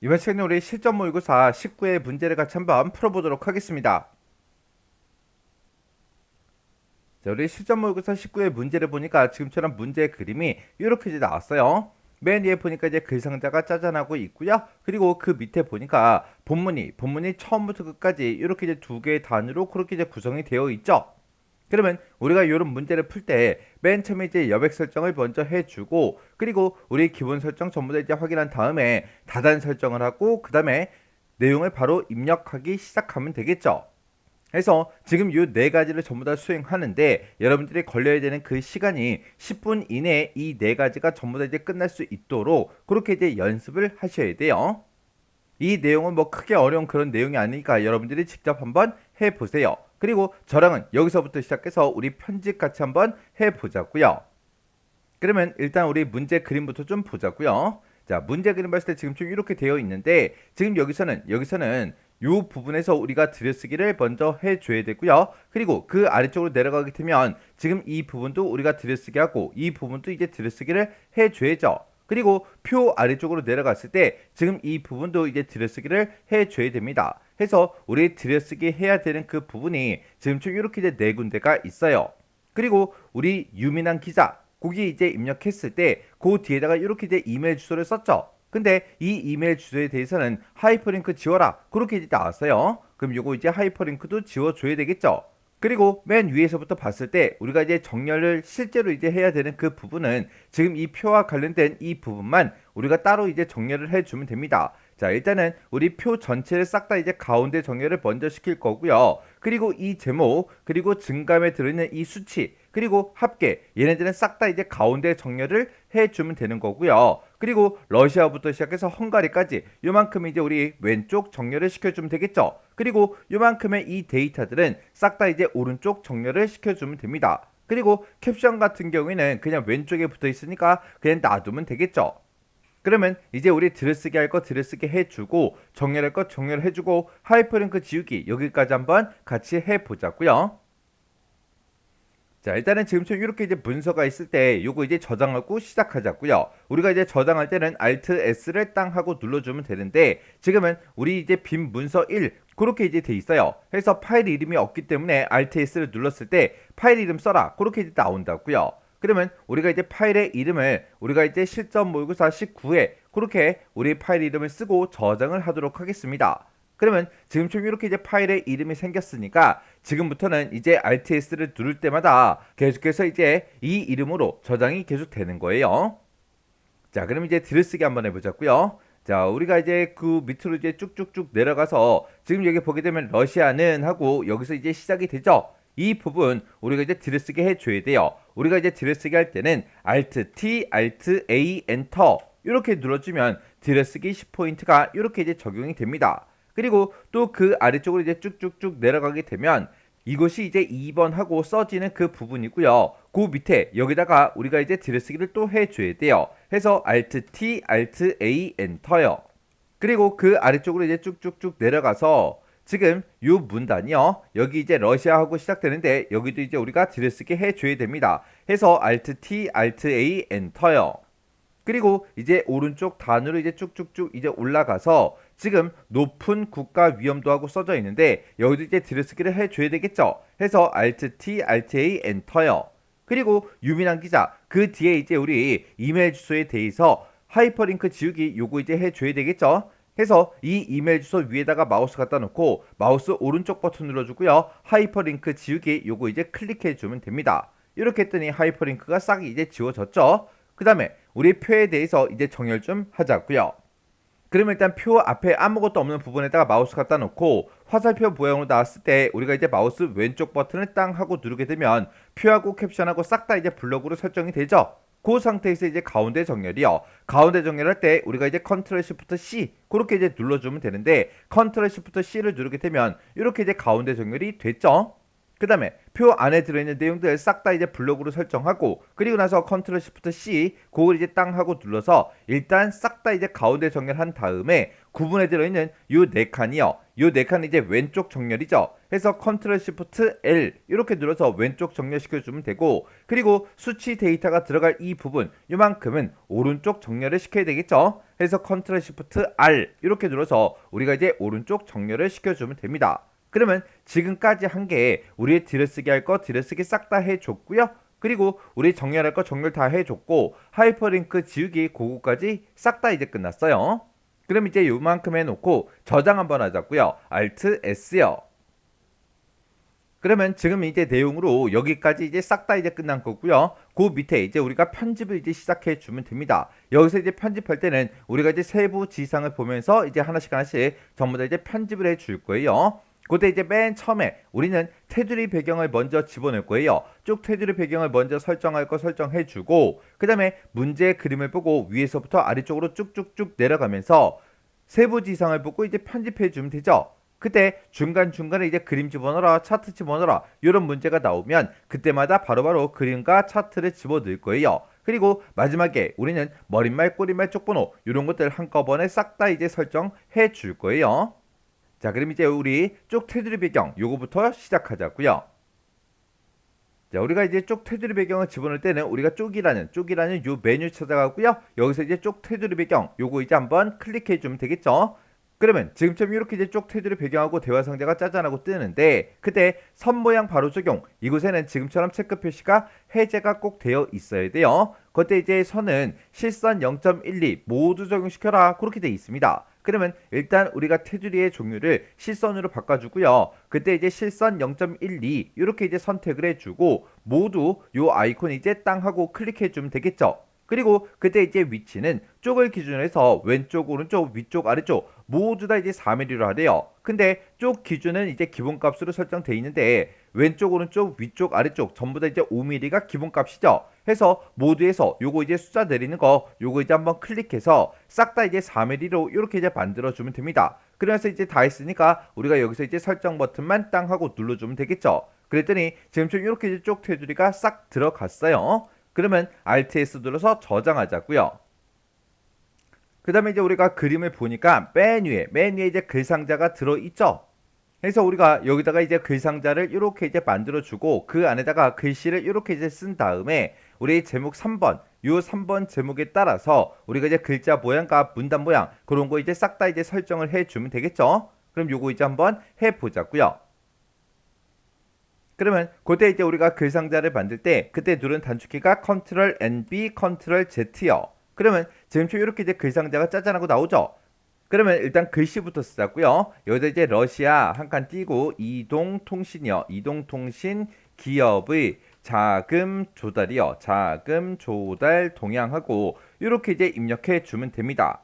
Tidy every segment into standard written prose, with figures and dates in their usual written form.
이번 시간에 우리 실전 모의고사 19의 문제를 같이 한번 풀어보도록 하겠습니다. 자, 우리 실전 모의고사 19의 문제를 보니까 지금처럼 문제의 그림이 이렇게 이제 나왔어요. 맨 위에 보니까 이제 글상자가 짜잔하고 있고요. 그리고 그 밑에 보니까 본문이 처음부터 끝까지 이렇게 이제 두 개의 단으로 그렇게 이제 구성이 되어 있죠. 그러면 우리가 이런 문제를 풀 때 맨 처음에 이제 여백 설정을 먼저 해주고, 그리고 우리 기본 설정 전부 다 이제 확인한 다음에 다단 설정을 하고, 그 다음에 내용을 바로 입력하기 시작하면 되겠죠. 그래서 지금 이 네 가지를 전부 다 수행하는데 여러분들이 걸려야 되는 그 시간이 10분 이내에 이 네 가지가 전부 다 이제 끝날 수 있도록 그렇게 이제 연습을 하셔야 돼요. 이 내용은 뭐 크게 어려운 그런 내용이 아니니까 여러분들이 직접 한번 해보세요. 그리고 저랑은 여기서부터 시작해서 우리 편집 같이 한번 해보자고요. 그러면 일단 우리 문제 그림부터 좀 보자고요. 자, 문제 그림 봤을 때 지금 좀 이렇게 되어 있는데, 지금 여기서는 이 부분에서 우리가 들여쓰기를 먼저 해줘야 되고요. 그리고 그 아래쪽으로 내려가게 되면 지금 이 부분도 우리가 들여쓰기 하고 이 부분도 이제 들여쓰기를 해줘야죠. 그리고 표 아래쪽으로 내려갔을 때 지금 이 부분도 이제 들여쓰기를 해줘야 됩니다. 해서 우리 들여쓰기 해야 되는 그 부분이 지금 좀 이렇게 이제 네 군데가 있어요. 그리고 우리 유민한 기자 거기 이제 입력했을 때 그 뒤에다가 이렇게 이제 이메일 주소를 썼죠. 근데 이 이메일 주소에 대해서는 하이퍼링크 지워라 그렇게 이제 나왔어요. 그럼 요거 이제 하이퍼링크도 지워줘야 되겠죠. 그리고 맨 위에서부터 봤을 때 우리가 이제 정렬을 실제로 이제 해야 되는 그 부분은 지금 이 표와 관련된 이 부분만 우리가 따로 이제 정렬을 해주면 됩니다. 자, 일단은 우리 표 전체를 싹 다 이제 가운데 정렬을 먼저 시킬 거고요. 그리고 이 제목, 그리고 증감에 들어있는 이 수치, 그리고 합계, 얘네들은 싹 다 이제 가운데 정렬을 해주면 되는 거고요. 그리고 러시아부터 시작해서 헝가리까지 요만큼 이제 우리 왼쪽 정렬을 시켜주면 되겠죠. 그리고 요만큼의 이 데이터들은 싹 다 이제 오른쪽 정렬을 시켜주면 됩니다. 그리고 캡션 같은 경우에는 그냥 왼쪽에 붙어 있으니까 그냥 놔두면 되겠죠. 그러면 이제 우리 들여쓰기 할 거 들여쓰기 해주고, 정렬할 거 정렬해주고, 하이퍼링크 지우기 여기까지 한번 같이 해보자고요. 자, 일단은 지금처럼 이렇게 이제 문서가 있을 때 요거 이제 저장하고 시작하자고요. 우리가 이제 저장할 때는 Alt S를 땅 하고 눌러주면 되는데, 지금은 우리 이제 빈 문서 1 그렇게 이제 돼 있어요. 그래서 파일 이름이 없기 때문에 Alt S를 눌렀을 때 파일 이름 써라 그렇게 이제 나온다고요. 그러면 우리가 이제 파일의 이름을 우리가 이제 실전 모의고사 19에 그렇게 우리 파일 이름을 쓰고 저장을 하도록 하겠습니다. 그러면 지금처럼 이렇게 이제 파일의 이름이 생겼으니까 지금부터는 이제 RTS를 누를 때마다 계속해서 이제 이 이름으로 저장이 계속 되는 거예요. 자, 그럼 이제 들여쓰기 한번 해보자고요. 자, 우리가 이제 그 밑으로 이제 쭉쭉쭉 내려가서 지금 여기 보게 되면 러시아는 하고 여기서 이제 시작이 되죠. 이 부분 우리가 이제 들여쓰기 해줘야 돼요. 우리가 이제 들여쓰기 할 때는 Alt T, Alt A, Enter 이렇게 눌러주면 들여쓰기 10포인트가 이렇게 이제 적용이 됩니다. 그리고 또 그 아래쪽으로 이제 쭉쭉쭉 내려가게 되면 이것이 이제 2번 하고 써지는 그 부분이고요. 그 밑에 여기다가 우리가 이제 들여쓰기를 또 해줘야 돼요. 해서 Alt T, Alt A, Enter요. 그리고 그 아래쪽으로 이제 쭉쭉쭉 내려가서 지금 이 문단이요. 여기 이제 러시아하고 시작되는데 여기도 이제 우리가 들여쓰기 해줘야 됩니다. 해서 Alt T, Alt A, Enter요. 그리고 이제 오른쪽 단으로 이제 쭉쭉쭉 이제 올라가서 지금 높은 국가 위험도하고 써져 있는데 여기도 이제 들여쓰기를 해줘야 되겠죠. 해서 Alt T, Alt A, Enter요. 그리고 유민한 기자 그 뒤에 이제 우리 이메일 주소에 대해서 하이퍼링크 지우기 요거 이제 해줘야 되겠죠. 해서 이 이메일 주소 위에다가 마우스 갖다 놓고 마우스 오른쪽 버튼 눌러주고요. 하이퍼링크 지우기 요거 이제 클릭해주면 됩니다. 이렇게 했더니 하이퍼링크가 싹 이제 지워졌죠. 그 다음에 우리 표에 대해서 이제 정렬 좀 하자고요. 그러면 일단 표 앞에 아무것도 없는 부분에다가 마우스 갖다 놓고 화살표 모양으로 나왔을 때 우리가 이제 마우스 왼쪽 버튼을 땅 하고 누르게 되면 표하고 캡션하고 싹 다 이제 블럭으로 설정이 되죠. 그 상태에서 이제 가운데 정렬이요. 가운데 정렬할 때 우리가 이제 컨트롤 시프트 C 그렇게 이제 눌러주면 되는데 컨트롤 시프트 C를 누르게 되면 이렇게 이제 가운데 정렬이 됐죠. 그 다음에 표 안에 들어있는 내용들 싹 다 이제 블록으로 설정하고, 그리고 나서 컨트롤 시프트 C 그걸 이제 땅 하고 눌러서 일단 싹 다 이제 가운데 정렬한 다음에 구분에 들어있는 요 네 칸이요. 요 네 칸이 이제 왼쪽 정렬이죠. 해서 컨트롤 시프트 L 이렇게 눌러서 왼쪽 정렬시켜 주면 되고, 그리고 수치 데이터가 들어갈 이 부분 요만큼은 오른쪽 정렬을 시켜야 되겠죠. 해서 컨트롤 시프트 R 이렇게 눌러서 우리가 이제 오른쪽 정렬을 시켜주면 됩니다. 그러면 지금까지 한 게 우리의 들여쓰기 할 거 들여쓰기 싹 다 해줬고요. 그리고 우리 정렬할 거 정렬 다 해줬고, 하이퍼링크 지우기 그거까지 싹 다 이제 끝났어요. 그럼 이제 요만큼 해놓고 저장 한번 하자고요. Alt S요. 그러면 지금 이제 내용으로 여기까지 이제 싹 다 이제 끝난 거고요. 그 밑에 이제 우리가 편집을 이제 시작해 주면 됩니다. 여기서 이제 편집할 때는 우리가 이제 세부 지상을 보면서 이제 하나씩 전부 다 이제 편집을 해 줄 거예요. 그때 이제 맨 처음에 우리는 테두리 배경을 먼저 집어넣을 거예요. 쭉 테두리 배경을 먼저 설정할 거 설정해 주고, 그 다음에 문제 그림을 보고 위에서부터 아래쪽으로 쭉쭉쭉 내려가면서 세부 지상을 보고 이제 편집해 주면 되죠. 그때 중간중간에 이제 그림 집어넣어라, 차트 집어넣어라 이런 문제가 나오면 그때마다 바로바로 그림과 차트를 집어넣을 거예요. 그리고 마지막에 우리는 머릿말, 꼬리말, 쪽번호 이런 것들 한꺼번에 싹 다 이제 설정해 줄 거예요. 자, 그럼 이제 우리 쭉 테두리 배경 요거부터 시작하자고요. 자, 우리가 이제 쭉 테두리 배경을 집어넣을 때는 우리가 쪽이라는 요 메뉴 찾아가고요. 여기서 이제 쭉 테두리 배경 요거 이제 한번 클릭해 주면 되겠죠. 그러면 지금처럼 이렇게 이제 쭉 테두리 배경하고 대화 상자가 짜잔하고 뜨는데, 그때 선 모양 바로 적용, 이곳에는 지금처럼 체크 표시가 해제가 꼭 되어 있어야 돼요. 그때 이제 선은 실선 0.12 모두 적용시켜라 그렇게 되어 있습니다. 그러면 일단 우리가 테두리의 종류를 실선으로 바꿔주고요. 그때 이제 실선 0.12 이렇게 이제 선택을 해주고 모두 요 아이콘 이제 땅 하고 클릭해주면 되겠죠. 그리고 그때 이제 위치는 쪽을 기준으로 해서 왼쪽, 오른쪽, 위쪽, 아래쪽 모두 다 이제 4mm로 하래요. 근데 쪽 기준은 이제 기본값으로 설정되어 있는데 왼쪽, 오른쪽, 위쪽, 아래쪽 전부 다 이제 5mm가 기본값이죠. 해서 모두에서 요거 이제 숫자 내리는 거 요거 이제 한번 클릭해서 싹 다 이제 4mm로 이렇게 이제 만들어 주면 됩니다. 그래서 이제 다 했으니까 우리가 여기서 이제 설정 버튼만 땅 하고 눌러주면 되겠죠. 그랬더니 지금처럼 이렇게 이제 쪽 테두리가 싹 들어갔어요. 그러면 Alt S 눌러서 저장하자고요. 그 다음에 이제 우리가 그림을 보니까 맨 위에 이제 글 상자가 들어있죠. 그래서 우리가 여기다가 이제 글 상자를 이렇게 이제 만들어주고 그 안에다가 글씨를 이렇게 이제 쓴 다음에 우리 제목 3번, 요 3번 제목에 따라서 우리가 이제 글자 모양과 문단 모양 그런 거 이제 싹 다 이제 설정을 해주면 되겠죠. 그럼 요거 이제 한번 해보자고요. 그러면 그때 이제 우리가 글 상자를 만들 때 그때 누른 단축키가 Ctrl NB, Ctrl Z요. 그러면 지금처럼 이렇게 이제 글 상자가 짜잔하고 나오죠. 그러면 일단 글씨부터 쓰자고요. 여기다 이제 러시아 한 칸 띄고 이동통신이요. 이동통신 기업의 자금 조달이요. 자금 조달 동향하고 이렇게 이제 입력해 주면 됩니다.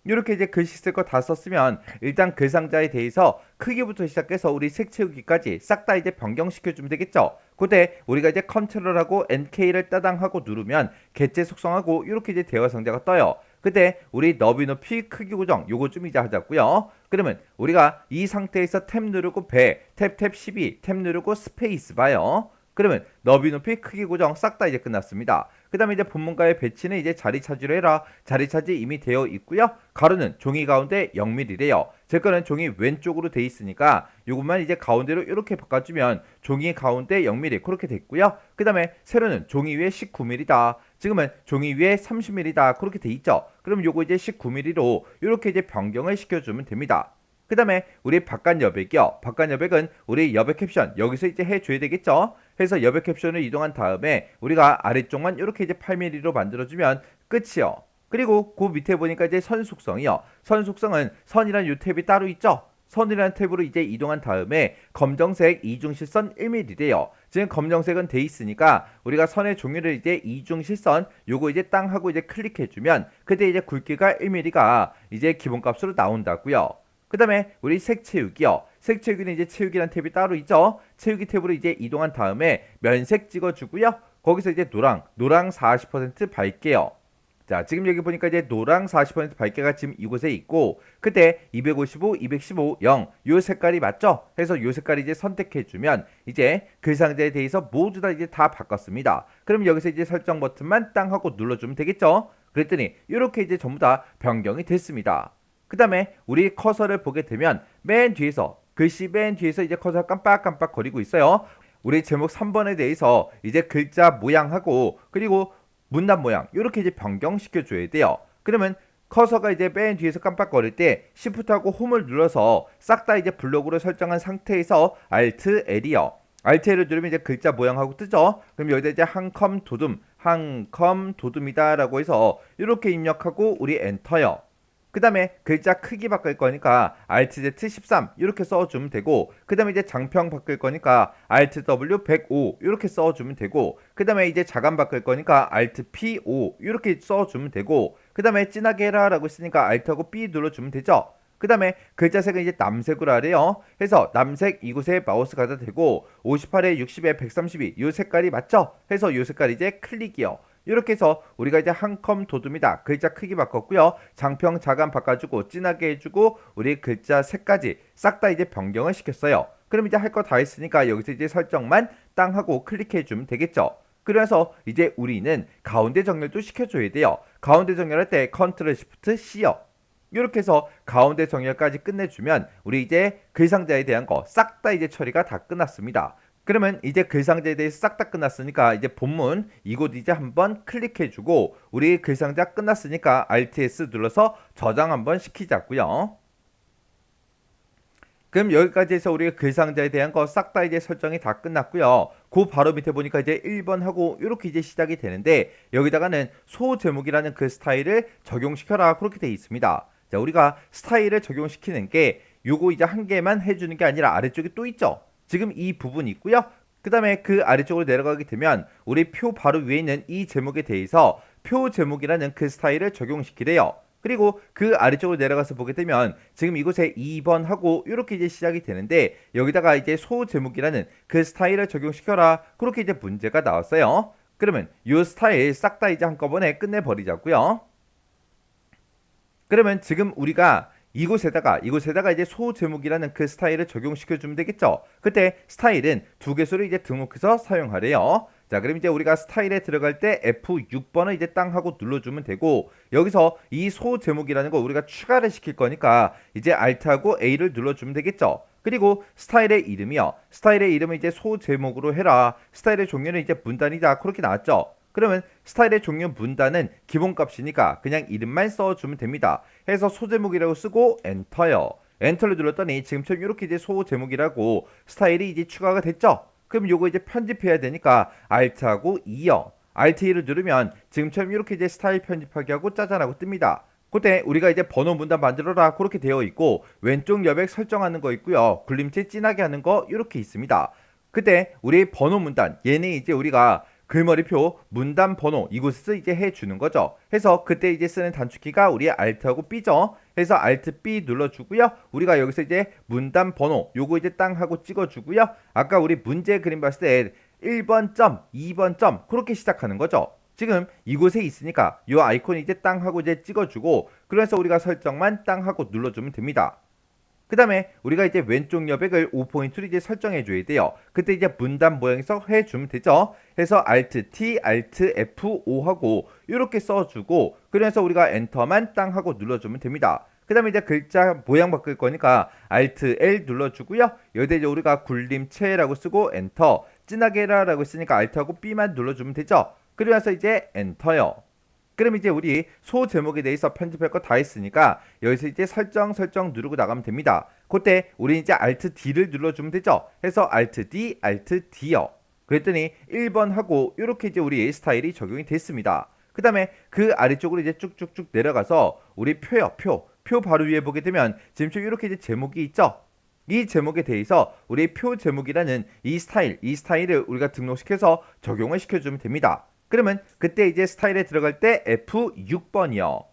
이렇게 이제 글씨 쓸 거 다 썼으면 일단 글 상자에 대해서 크기부터 시작해서 우리 색 채우기까지 싹 다 이제 변경시켜 주면 되겠죠. 그때 우리가 이제 컨트롤하고 NK를 따당하고 누르면 개체 속성하고 이렇게 이제 대화 상자가 떠요. 그때 우리 너비 높이 크기 고정 요거 좀 이제 하자고요. 그러면 우리가 이 상태에서 탭 누르고 탭 12 탭 누르고 스페이스 봐요. 그러면 너비 높이 크기 고정 싹 다 이제 끝났습니다. 그 다음에 이제 본문가의 배치는 이제 자리 차지로 해라. 자리 차지 이미 되어 있고요. 가로는 종이 가운데 0mm래요. 제 거는 종이 왼쪽으로 돼 있으니까 이것만 이제 가운데로 이렇게 바꿔주면 종이 가운데 0mm 그렇게 됐고요. 그 다음에 세로는 종이 위에 19mm다. 지금은 종이 위에 30mm다. 그렇게 돼 있죠. 그럼 요거 이제 19mm로 이렇게 이제 변경을 시켜주면 됩니다. 그 다음에 우리 바깥 여백이요. 바깥 여백은 우리 여백 캡션 여기서 이제 해줘야 되겠죠. 해서 여백 캡션을 이동한 다음에 우리가 아래쪽만 이렇게 이제 8mm로 만들어주면 끝이요. 그리고 그 밑에 보니까 이제 선 속성이요. 선 속성은 선이라는 요 탭이 따로 있죠. 선이라는 탭으로 이제 이동한 다음에 검정색 이중실선 1mm래요. 지금 검정색은 돼 있으니까 우리가 선의 종류를 이제 이중실선 요거 이제 땅 하고 이제 클릭해주면 그때 이제 굵기가 1mm가 이제 기본값으로 나온다고요. 그 다음에 우리 색 채우기요. 색 채우기는 이제 채우기란 탭이 따로 있죠. 채우기 탭으로 이제 이동한 다음에 면색 찍어주고요. 거기서 이제 노랑 40% 밝게요. 자, 지금 여기 보니까 이제 노랑 40% 밝게가 지금 이곳에 있고, 그때 255, 215, 0, 요 색깔이 맞죠? 해서 요 색깔 이제 선택해주면, 이제 글상자에 대해서 모두 다 이제 다 바꿨습니다. 그럼 여기서 이제 설정 버튼만 땅 하고 눌러주면 되겠죠? 그랬더니, 이렇게 이제 전부 다 변경이 됐습니다. 그 다음에 우리 커서를 보게 되면, 맨 뒤에서, 글씨 맨 뒤에서 이제 커서가 깜빡깜빡 거리고 있어요. 우리 제목 3번에 대해서 이제 글자 모양하고, 그리고 문단 모양 이렇게 이제 변경시켜 줘야 돼요. 그러면 커서가 이제 맨 뒤에서 깜빡거릴 때 Shift하고 홈을 눌러서 싹 다 이제 블록으로 설정한 상태에서 Alt L이요. Alt L을 누르면 이제 글자 모양하고 뜨죠. 그럼 여기다 이제 한 컴 도둠이다라고 해서 이렇게 입력하고 우리 엔터요. 그 다음에 글자 크기 바꿀 거니까 Alt Z 13 이렇게 써주면 되고, 그 다음에 이제 장평 바꿀 거니까 Alt W 105 이렇게 써주면 되고, 그 다음에 이제 자감 바꿀 거니까 Alt P 5 이렇게 써주면 되고, 그 다음에 진하게 해라 라고 했으니까 Alt하고 B 눌러주면 되죠. 그 다음에 글자색은 이제 남색으로 하래요. 해서 남색 이곳에 마우스 가도 되고, 58에 60에 132 이 색깔이 맞죠? 해서 이 색깔 이제 클릭이요. 이렇게 해서 우리가 이제 한 컴 도둠이다 글자 크기 바꿨고요, 장평 자감 바꿔주고 진하게 해주고 우리 글자 색까지 싹 다 이제 변경을 시켰어요. 그럼 이제 할 거 다 했으니까 여기서 이제 설정만 땅 하고 클릭해주면 되겠죠. 그래서 이제 우리는 가운데 정렬도 시켜줘야 돼요. 가운데 정렬할 때 컨트롤 시프트 C요. 이렇게 해서 가운데 정렬까지 끝내주면 우리 이제 글상자에 대한 거 싹 다 이제 처리가 다 끝났습니다. 그러면 이제 글상자에 대해서 싹 다 끝났으니까 이제 본문 이곳 이제 한번 클릭해주고, 우리 글상자 끝났으니까 Alt S 눌러서 저장 한번 시키자고요. 그럼 여기까지 해서 우리가 글상자에 대한 거 싹 다 이제 설정이 다 끝났고요. 그 바로 밑에 보니까 이제 1번 하고 이렇게 이제 시작이 되는데, 여기다가는 소제목이라는 그 스타일을 적용시켜라 그렇게 되어 있습니다. 자, 우리가 스타일을 적용시키는 게 요거 이제 한 개만 해주는 게 아니라 아래쪽에 또 있죠. 지금 이 부분이 있고요. 그 다음에 그 아래쪽으로 내려가게 되면 우리 표 바로 위에 있는 이 제목에 대해서 표 제목이라는 그 스타일을 적용시키래요. 그리고 그 아래쪽으로 내려가서 보게 되면 지금 이곳에 2번 하고 이렇게 이제 시작이 되는데, 여기다가 이제 소 제목이라는 그 스타일을 적용시켜라 그렇게 이제 문제가 나왔어요. 그러면 이 스타일 싹 다 이제 한꺼번에 끝내버리자고요. 그러면 지금 우리가 이곳에다가 이제 소 제목이라는 그 스타일을 적용시켜 주면 되겠죠. 그때 스타일은 두 개수를 이제 등록해서 사용하래요. 자, 그럼 이제 우리가 스타일에 들어갈 때 F6번을 이제 땅 하고 눌러주면 되고, 여기서 이 소 제목이라는 거 우리가 추가를 시킬 거니까 이제 Alt하고 A를 눌러주면 되겠죠. 그리고 스타일의 이름이요. 스타일의 이름은 이제 소 제목으로 해라. 스타일의 종류는 이제 문단이다 그렇게 나왔죠. 그러면 스타일의 종류 문단은 기본값이니까 그냥 이름만 써주면 됩니다. 해서 소제목이라고 쓰고 엔터요. 엔터를 눌렀더니 지금처럼 이렇게 이제 소제목이라고 스타일이 이제 추가가 됐죠. 그럼 요거 이제 편집해야 되니까 Alt하고 E요. Alt E를 누르면 지금처럼 이렇게 이제 스타일 편집하기 하고 짜잔하고 뜹니다. 그때 우리가 이제 번호 문단 만들어라 그렇게 되어 있고, 왼쪽 여백 설정하는 거 있고요, 굴림체 진하게 하는 거 이렇게 있습니다. 그때 우리 번호 문단 얘는 이제 우리가 글머리표 문단 번호 이곳에서 이제 해주는 거죠. 해서 그때 이제 쓰는 단축키가 우리 Alt하고 B죠. 해서 Alt B 눌러주고요. 우리가 여기서 이제 문단 번호 요거 이제 땅 하고 찍어주고요. 아까 우리 문제 그림 봤을 때 1번 점, 2번 점 그렇게 시작하는 거죠. 지금 이곳에 있으니까 요 아이콘 이제 땅 하고 이제 찍어주고, 그래서 우리가 설정만 땅 하고 눌러주면 됩니다. 그 다음에 우리가 이제 왼쪽 여백을 5포인트로 이제 설정해 줘야 돼요. 그때 이제 문단 모양에서 해주면 되죠. 해서 Alt T, Alt F5 하고 이렇게 써주고, 그래서 우리가 엔터만 땅 하고 눌러주면 됩니다. 그 다음에 이제 글자 모양 바꿀 거니까 Alt L 눌러주고요. 여기다 이제 우리가 굴림체라고 쓰고 엔터, 진하게 해라 라고 쓰니까 Alt하고 B만 눌러주면 되죠. 그러면서 이제 엔터요. 그럼 이제 우리 소 제목에 대해서 편집할 거 다 했으니까 여기서 이제 설정 누르고 나가면 됩니다. 그때 우리 이제 Alt D를 눌러주면 되죠. 해서 Alt D, Alt D요. 그랬더니 1번 하고 이렇게 이제 우리 스타일이 적용이 됐습니다. 그 다음에 그 아래쪽으로 이제 쭉쭉쭉 내려가서 우리 표요, 표 바로 위에 보게 되면 지금 이렇게 이제 제목이 있죠. 이 제목에 대해서 우리 표 제목이라는 이 스타일을 우리가 등록시켜서 적용을 시켜주면 됩니다. 그러면 그때 이제 스타일에 들어갈 때 F6번이요.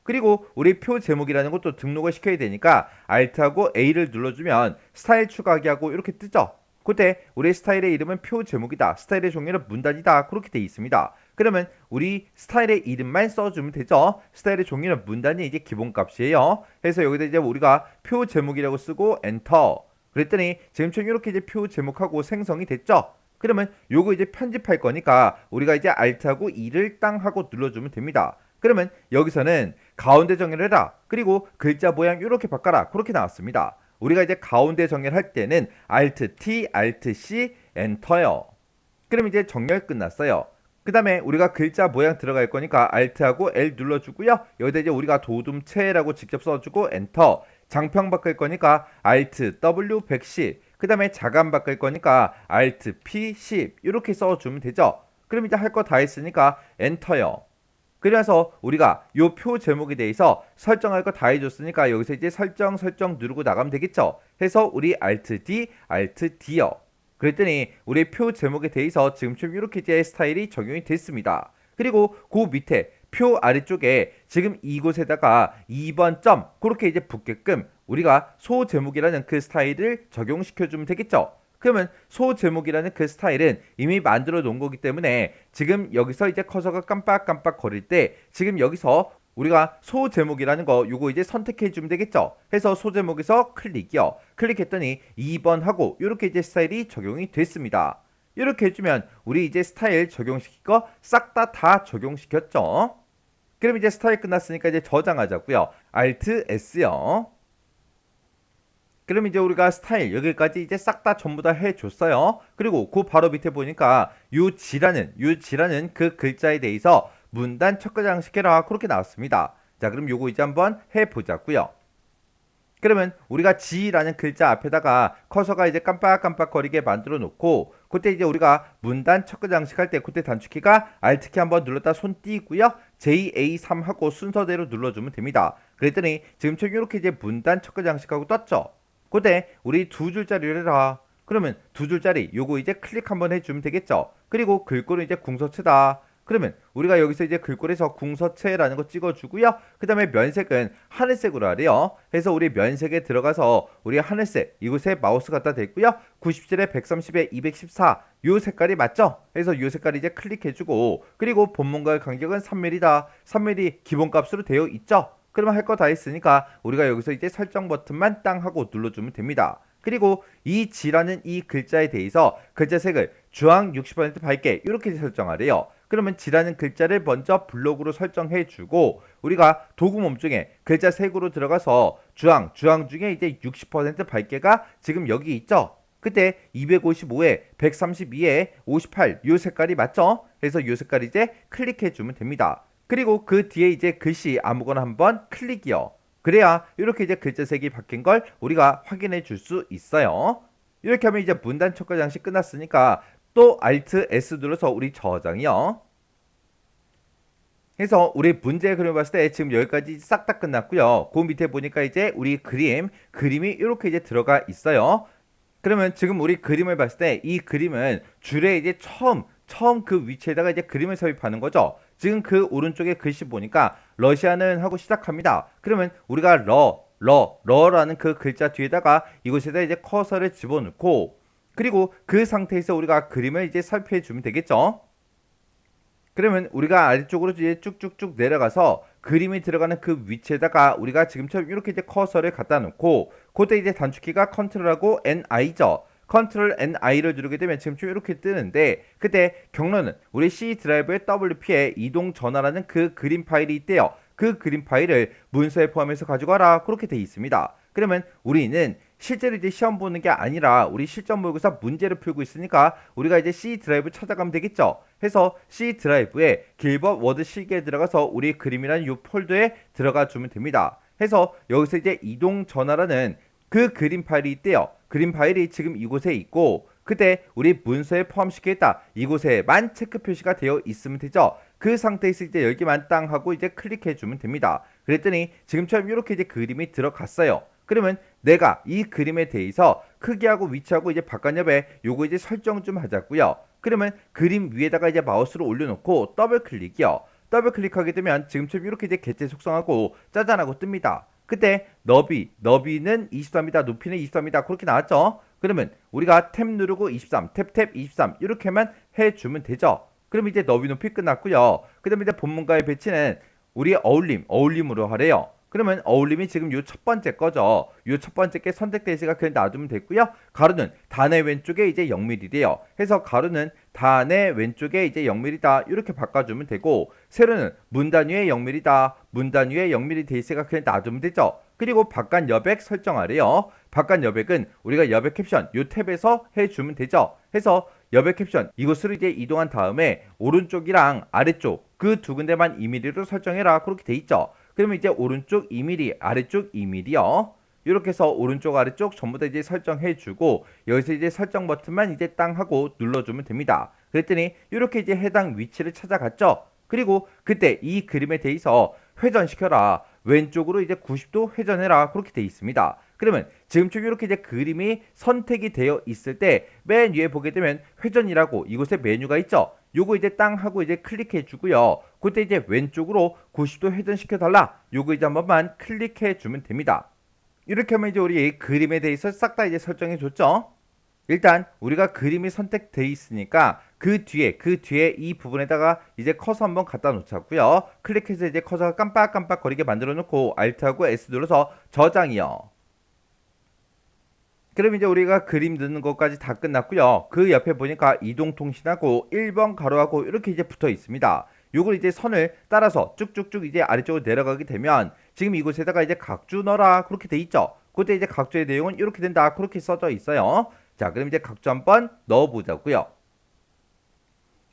그리고 우리 표 제목이라는 것도 등록을 시켜야 되니까 Alt하고 A를 눌러주면 스타일 추가하기 하고 이렇게 뜨죠. 그때 우리 스타일의 이름은 표 제목이다, 스타일의 종류는 문단이다 그렇게 돼 있습니다. 그러면 우리 스타일의 이름만 써주면 되죠. 스타일의 종류는 문단이 이제 기본값이에요. 그래서 여기다 이제 우리가 표 제목이라고 쓰고 엔터. 그랬더니 지금처럼 이렇게 이제 표 제목하고 생성이 됐죠. 그러면 요거 이제 편집할 거니까 우리가 이제 Alt하고 E를 땅 하고 눌러주면 됩니다. 그러면 여기서는 가운데 정의를 해라. 그리고 글자 모양 이렇게 바꿔라. 그렇게 나왔습니다. 우리가 이제 가운데 정의를 할 때는 Alt T, Alt C, 엔터요. 그럼 이제 정렬 끝났어요. 그 다음에 우리가 글자 모양 들어갈 거니까 Alt하고 L 눌러주고요. 여기다 이제 우리가 도둠체라고 직접 써주고 엔터. 장평 바꿀 거니까 Alt W 110. 그 다음에 자간 바꿀 거니까 Alt P 10. 이렇게 써주면 되죠. 그럼 이제 할 거 다 했으니까 엔터요. 그래서 우리가 요 표 제목에 대해서 설정할 거 다 해줬으니까 여기서 이제 설정 누르고 나가면 되겠죠. 해서 우리 Alt D, Alt D요. 그랬더니 우리 표 제목에 대해서 지금처럼 이렇게 이제 스타일이 적용이 됐습니다. 그리고 그 밑에 표 아래쪽에 지금 이곳에다가 2번 점 그렇게 이제 붙게끔 우리가 소 제목이라는 그 스타일을 적용시켜주면 되겠죠. 그러면 소 제목이라는 그 스타일은 이미 만들어 놓은 거기 때문에 지금 여기서 이제 커서가 깜빡깜빡 거릴 때 지금 여기서 우리가 소 제목이라는 거 요거 이제 선택해 주면 되겠죠. 해서 소 제목에서 클릭이요. 클릭했더니 2번 하고 이렇게 이제 스타일이 적용이 됐습니다. 이렇게 해주면 우리 이제 스타일 적용시킬 거 싹 다 적용시켰죠. 그럼 이제 스타일 끝났으니까 이제 저장하자고요. Alt S요. 그럼 이제 우리가 스타일 여기까지 이제 싹 다 전부 다 해줬어요. 그리고 그 바로 밑에 보니까 유지라는 그 글자에 대해서 문단 척거장시켜라 그렇게 나왔습니다. 자, 그럼 요거 이제 한번 해보자고요. 그러면 우리가 지라는 글자 앞에다가 커서가 이제 깜빡깜빡거리게 만들어 놓고 그때 이제 우리가 문단 척거 장식할 때 그때 단축키가 Alt키 한번 눌렀다 손 띄고요. JA3 하고 순서대로 눌러주면 됩니다. 그랬더니 지금처럼 이렇게 이제 문단 척거 장식하고 떴죠. 그때 우리 두 줄짜리를 해라. 그러면 두 줄짜리 요거 이제 클릭 한번 해주면 되겠죠. 그리고 글꼴은 이제 궁서체다. 그러면 우리가 여기서 이제 글꼴에서 궁서체라는 거 찍어주고요. 그 다음에 면색은 하늘색으로 하래요. 그래서 우리 면색에 들어가서 우리 하늘색 이곳에 마우스 갖다 댔고요. 97에 130에 214 요 색깔이 맞죠? 그래서 요 색깔 이제 클릭해주고 그리고 본문과의 간격은 3mm다. 3mm 기본값으로 되어 있죠? 그러면 할 거 다 했으니까 우리가 여기서 이제 설정 버튼만 땅 하고 눌러주면 됩니다. 그리고 이 지라는 이 글자에 대해서 글자 색을 주황 60% 밝게 이렇게 설정하래요. 그러면 지라는 글자를 먼저 블록으로 설정해주고 우리가 도구 몸중에 글자 색으로 들어가서 주황 중에 이제 60% 밝게가 지금 여기 있죠. 그때 255에 132에 58 요 색깔이 맞죠? 그래서 요 색깔 이제 클릭해주면 됩니다. 그리고 그 뒤에 이제 글씨 아무거나 한번 클릭이요. 그래야 이렇게 이제 글자 색이 바뀐 걸 우리가 확인해 줄 수 있어요. 이렇게 하면 이제 문단 척거 장식 끝났으니까 또 Alt S 눌러서 우리 저장이요. 그래서 우리 문제 그림 봤을 때 지금 여기까지 싹 다 끝났고요. 그 밑에 보니까 이제 우리 그림이 이렇게 이제 들어가 있어요. 그러면 지금 우리 그림을 봤을 때 이 그림은 줄에 이제 처음 그 위치에다가 이제 그림을 삽입하는 거죠. 지금 그 오른쪽에 글씨 보니까 러시아는 하고 시작합니다. 그러면 우리가 러라는 그 글자 뒤에다가 이곳에다 이제 커서를 집어넣고 그리고 그 상태에서 우리가 그림을 이제 살펴 주면 되겠죠. 그러면 우리가 아래쪽으로 이제 쭉쭉쭉 내려가서 그림이 들어가는 그 위치에다가 우리가 지금처럼 이렇게 이제 커서를 갖다 놓고 그때 이제 단축키가 컨트롤하고 NI죠. 컨트롤 NI를 누르게 되면 지금처럼 이렇게 뜨는데 그때 경로는 우리 C 드라이브의 WP에 이동 전화라는 그 그림 파일이 있대요. 그 그림 파일을 문서에 포함해서 가져가라 그렇게 돼 있습니다. 그러면 우리는 실제로 이제 시험 보는 게 아니라 우리 실전 모의고사 문제를 풀고 있으니까 우리가 이제 C 드라이브 찾아가면 되겠죠. 해서 C 드라이브에 길벗 워드 실기에 들어가서 우리 그림이라는 이 폴더에 들어가 주면 됩니다. 해서 여기서 이제 이동 전화라는 그 그림 파일이 있대요. 그림 파일이 지금 이곳에 있고 그때 우리 문서에 포함시키겠다. 이곳에만 체크 표시가 되어 있으면 되죠. 그 상태에서 이제 여기만 땅 하고 이제 클릭해 주면 됩니다. 그랬더니 지금처럼 이렇게 이제 그림이 들어갔어요. 그러면 내가 이 그림에 대해서 크기하고 위치하고 이제 바깥옆에 요거 이제 설정 좀 하자고요. 그러면 그림 위에다가 이제 마우스를 올려놓고 더블 클릭이요. 더블 클릭하게 되면 지금처럼 이렇게 이제 개체 속성하고 짜잔하고 뜹니다. 그때 너비는 23이다, 높이는 23이다 그렇게 나왔죠. 그러면 우리가 탭 누르고 23, 탭 23 이렇게만 해주면 되죠. 그럼 이제 너비 높이 끝났고요. 그 다음에 이제 본문과의 배치는 우리의 어울림으로 하래요. 그러면 어울림이 지금 요 첫 번째 거죠. 요 첫 번째 게 선택되어 있으니까 그냥 놔두면 됐고요. 가로는 단의 왼쪽에 이제 0mm래요. 해서 가로는 단의 왼쪽에 이제 0mm다. 이렇게 바꿔주면 되고, 세로는 문단 위에 0mm다. 문단 위에 0mm 돼 있으니까 그냥 놔두면 되죠. 그리고 바깥 여백 설정하래요. 바깥 여백은 우리가 여백 캡션 요 탭에서 해주면 되죠. 해서 여백 캡션 이곳으로 이제 이동한 다음에 오른쪽이랑 아래쪽 그 두 군데만 2mm로 설정해라. 그렇게 돼 있죠. 그러면 이제 오른쪽 2mm, 아래쪽 2mm요. 이렇게 해서 오른쪽, 아래쪽 전부 다 이제 설정해주고, 여기서 이제 설정 버튼만 이제 땅 하고 눌러주면 됩니다. 그랬더니 이렇게 이제 해당 위치를 찾아갔죠. 그리고 그때 이 그림에 대해서 회전시켜라. 왼쪽으로 이제 90도 회전해라. 그렇게 돼 있습니다. 그러면 지금처럼 이렇게 이제 그림이 선택이 되어 있을 때 맨 위에 보게 되면 회전이라고 이곳에 메뉴가 있죠. 요거 이제 땅 하고 이제 클릭해 주고요. 그때 이제 왼쪽으로 90도 회전시켜 달라. 요거 이제 한 번만 클릭해 주면 됩니다. 이렇게 하면 이제 우리 그림에 대해서 싹 다 이제 설정해 줬죠. 일단 우리가 그림이 선택돼 있으니까 그 뒤에 이 부분에다가 이제 커서 한번 갖다 놓자고요. 클릭해서 이제 커서가 깜빡깜빡 거리게 만들어 놓고 Alt하고 S 눌러서 저장이요. 그럼 이제 우리가 그림 넣는 것까지 다 끝났고요. 그 옆에 보니까 이동통신하고 1번 가로하고 이렇게 이제 붙어 있습니다. 요걸 이제 선을 따라서 쭉쭉쭉 이제 아래쪽으로 내려가게 되면 지금 이곳에다가 이제 각주 넣어라. 그렇게 돼 있죠. 그때 이제 각주의 내용은 이렇게 된다. 그렇게 써져 있어요. 자, 그럼 이제 각주 한번 넣어 보자고요.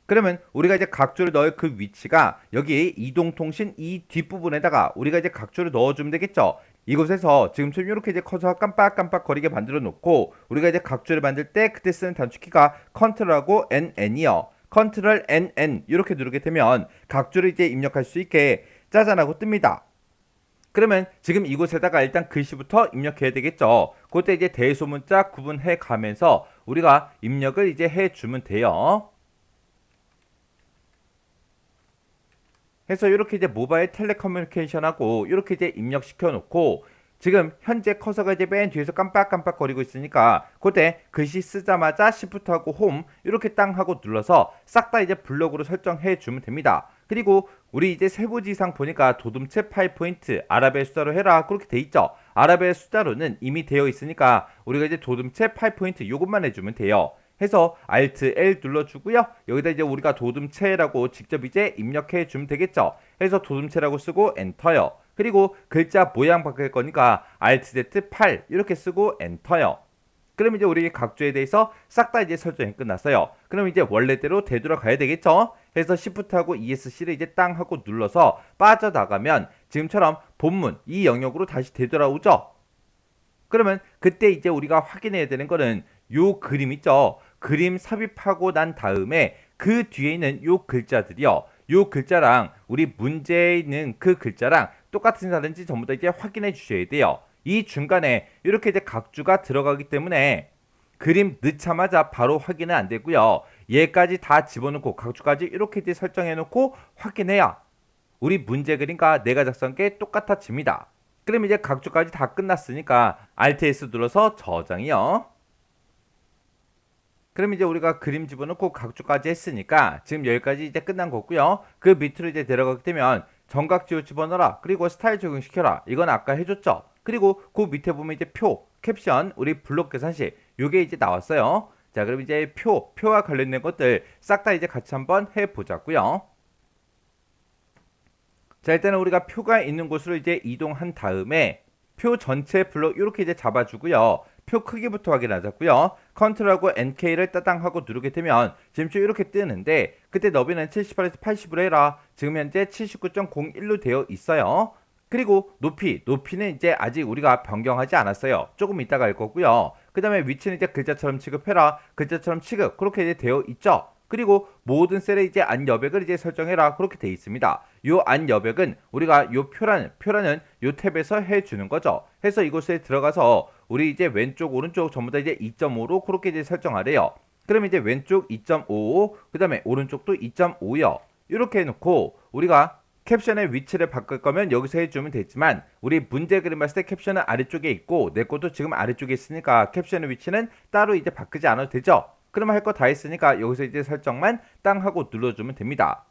그러면 우리가 이제 각주를 넣을 그 위치가 여기 이동통신 이 뒷부분에다가 우리가 이제 각주를 넣어주면 되겠죠. 이곳에서 지금처럼 이렇게 이제 커서 깜빡깜빡 거리게 만들어 놓고 우리가 이제 각주를 만들 때 그때 쓰는 단축키가 컨트롤하고 NN이요. 컨트롤 NN 이렇게 누르게 되면 각주를 이제 입력할 수 있게 짜잔하고 뜹니다. 그러면 지금 이곳에다가 일단 글씨부터 입력해야 되겠죠. 그때 이제 대소문자 구분해 가면서 우리가 입력을 이제 해주면 돼요. 해서 이렇게 이제 모바일 텔레커뮤니케이션하고 이렇게 이제 입력시켜 놓고 지금 현재 커서가 이제 맨 뒤에서 깜빡깜빡 거리고 있으니까 그때 글씨 쓰자마자 Shift하고 홈 이렇게 땅 하고 눌러서 싹 다 이제 블록으로 설정해 주면 됩니다. 그리고 우리 이제 세부지상 보니까 도둠체 8포인트 아랍의 숫자로 해라 그렇게 돼 있죠. 아랍의 숫자로는 이미 되어 있으니까 우리가 이제 도둠체 8포인트 요것만 해주면 돼요. 해서 Alt L 눌러주고요. 여기다 이제 우리가 도둠체라고 직접 이제 입력해 주면 되겠죠. 해서 도둠체라고 쓰고 엔터요. 그리고 글자 모양 바뀔 거니까 Alt Z 8 이렇게 쓰고 엔터요. 그럼 이제 우리 각주에 대해서 싹 다 이제 설정이 끝났어요. 그럼 이제 원래대로 되돌아가야 되겠죠. 해서 Shift하고 ESC를 이제 땅 하고 눌러서 빠져나가면 지금처럼 본문 이 영역으로 다시 되돌아오죠. 그러면 그때 이제 우리가 확인해야 되는 거는 요 그림 있죠. 그림 삽입하고 난 다음에 그 뒤에 있는 요 글자들이요. 요 글자랑 우리 문제에 있는 그 글자랑 똑같은 사인지 전부 다 이제 확인해 주셔야 돼요. 이 중간에 이렇게 이제 각주가 들어가기 때문에 그림 넣자마자 바로 확인은 안 되고요. 얘까지 다 집어넣고 각주까지 이렇게 이제 설정해 놓고 확인해야 우리 문제 그림과 내가 작성한 게 똑같아집니다. 그럼 이제 각주까지 다 끝났으니까 Alt S 눌러서 저장이요. 그럼 이제 우리가 그림 집어넣고 각주까지 했으니까 지금 여기까지 이제 끝난 거고요. 그 밑으로 이제 내려가게 되면 정각지호 집어넣어라. 그리고 스타일 적용시켜라. 이건 아까 해줬죠. 그리고 그 밑에 보면 이제 표, 캡션, 우리 블록 계산식 요게 이제 나왔어요. 자, 그럼 이제 표와 관련된 것들 싹 다 이제 같이 한번 해보자고요. 자, 일단은 우리가 표가 있는 곳으로 이제 이동한 다음에 표 전체 블록 이렇게 이제 잡아주고요. 표 크기부터 확인하자고요. 컨트롤하고 NK를 따당하고 누르게 되면 지금 쭉 이렇게 뜨는데 그때 너비는 78에서 80으로 해라. 지금 현재 79.01로 되어 있어요. 그리고 높이는 이제 아직 우리가 변경하지 않았어요. 조금 이따가 할 거고요. 그 다음에 위치는 이제 글자처럼 취급해라. 글자처럼 취급 그렇게 이제 되어 있죠. 그리고 모든 셀에 이제 안 여백을 이제 설정해라. 그렇게 되어 있습니다. 요 안 여백은 우리가 요 표라는 요 탭에서 해주는 거죠. 해서 이곳에 들어가서 우리 이제 왼쪽 오른쪽 전부 다 이제 2.5로 그렇게 이제 설정하래요. 그럼 이제 왼쪽 2.55 그 다음에 오른쪽도 2.5요. 이렇게 해놓고 우리가 캡션의 위치를 바꿀 거면 여기서 해주면 되지만 우리 문제 그림 봤을 때 캡션은 아래쪽에 있고 내 것도 지금 아래쪽에 있으니까 캡션의 위치는 따로 이제 바꾸지 않아도 되죠. 그러면 할 거 다 했으니까 여기서 이제 설정만 땅 하고 눌러주면 됩니다.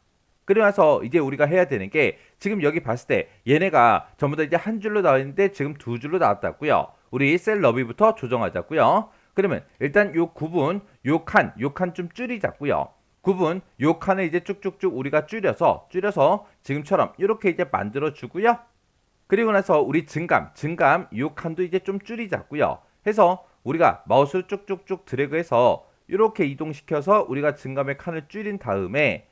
그리고 나서 이제 우리가 해야 되는 게 지금 여기 봤을 때 얘네가 전부 다 이제 한 줄로 나와 있는데 지금 두 줄로 나왔다고요. 우리 셀 너비부터 조정하자고요. 그러면 일단 요 구분, 요 칸 좀 줄이자고요. 구분, 요 칸을 이제 쭉쭉쭉 우리가 줄여서 지금처럼 이렇게 이제 만들어 주고요. 그리고 나서 우리 증감 요 칸도 이제 좀 줄이자고요. 해서 우리가 마우스를 쭉쭉쭉 드래그해서 이렇게 이동시켜서 우리가 증감의 칸을 줄인 다음에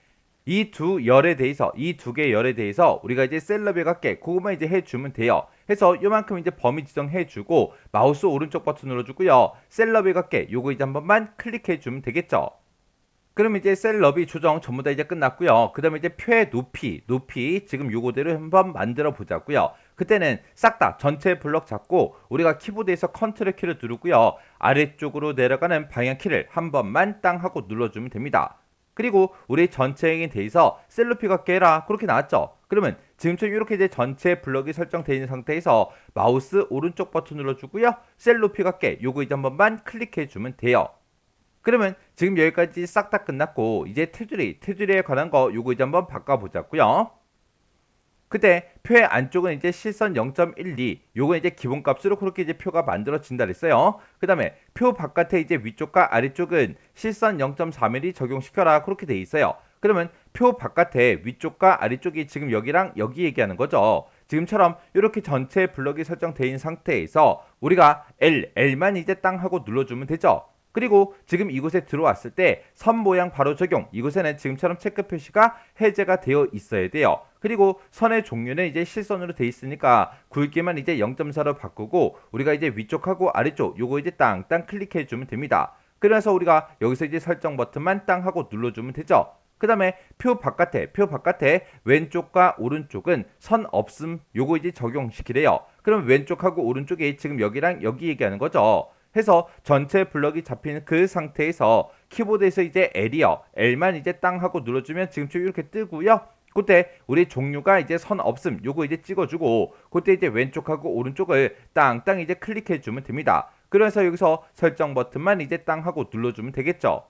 이 두 열에 대해서 이 두 개의 열에 대해서 우리가 이제 셀럽에 갖게 그것만 이제 해주면 돼요. 해서 요만큼 이제 범위 지정해주고 마우스 오른쪽 버튼 눌러주고요. 셀럽에 갖게 요거 이제 한 번만 클릭해주면 되겠죠. 그럼 이제 셀럽이 조정 전부 다 이제 끝났고요. 그 다음에 이제 표의 높이 지금 요거대로 한번 만들어 보자고요. 그때는 싹 다 전체 블럭 잡고 우리가 키보드에서 컨트롤 키를 누르고요. 아래쪽으로 내려가는 방향 키를 한 번만 땅 하고 눌러주면 됩니다. 그리고 우리 전체에 대해서 셀럽이 갖게 해라 그렇게 나왔죠. 그러면 지금처럼 이렇게 이제 전체 블럭이 설정되어 있는 상태에서 마우스 오른쪽 버튼 눌러주고요. 셀 높이 갖게 요거 이제 한 번만 클릭해 주면 돼요. 그러면 지금 여기까지 싹 다 끝났고 이제 테두리에 관한 거 요거 이제 한번 바꿔보자고요. 그때 표의 안쪽은 이제 실선 0.12 요건 이제 기본값으로 그렇게 이제 표가 만들어진다 그랬어요. 그 다음에 표 바깥에 이제 위쪽과 아래쪽은 실선 0.4mm 적용시켜라 그렇게 돼 있어요. 그러면 표 바깥에 위쪽과 아래쪽이 지금 여기랑 여기 얘기하는 거죠. 지금처럼 이렇게 전체 블럭이 설정되어 있는 상태에서 우리가 L만 이제 땅 하고 눌러주면 되죠. 그리고 지금 이곳에 들어왔을 때 선 모양 바로 적용 이곳에는 지금처럼 체크 표시가 해제가 되어 있어야 돼요. 그리고 선의 종류는 이제 실선으로 돼 있으니까 굵기만 이제 0.4로 바꾸고 우리가 이제 위쪽하고 아래쪽 요거 이제 땅 클릭해 주면 됩니다. 그래서 우리가 여기서 이제 설정 버튼만 땅 하고 눌러주면 되죠. 그 다음에 표 바깥에 왼쪽과 오른쪽은 선 없음 요거 이제 적용시키래요. 그럼 왼쪽하고 오른쪽이 지금 여기랑 여기 얘기하는 거죠. 해서 전체 블럭이 잡히는 그 상태에서 키보드에서 이제 L만 이제 땅 하고 눌러주면 지금처럼 이렇게 뜨고요. 그때 우리 종류가 이제 선 없음 요거 이제 찍어주고 그때 이제 왼쪽하고 오른쪽을 땅 이제 클릭해주면 됩니다. 그래서 여기서 설정 버튼만 이제 땅 하고 눌러주면 되겠죠.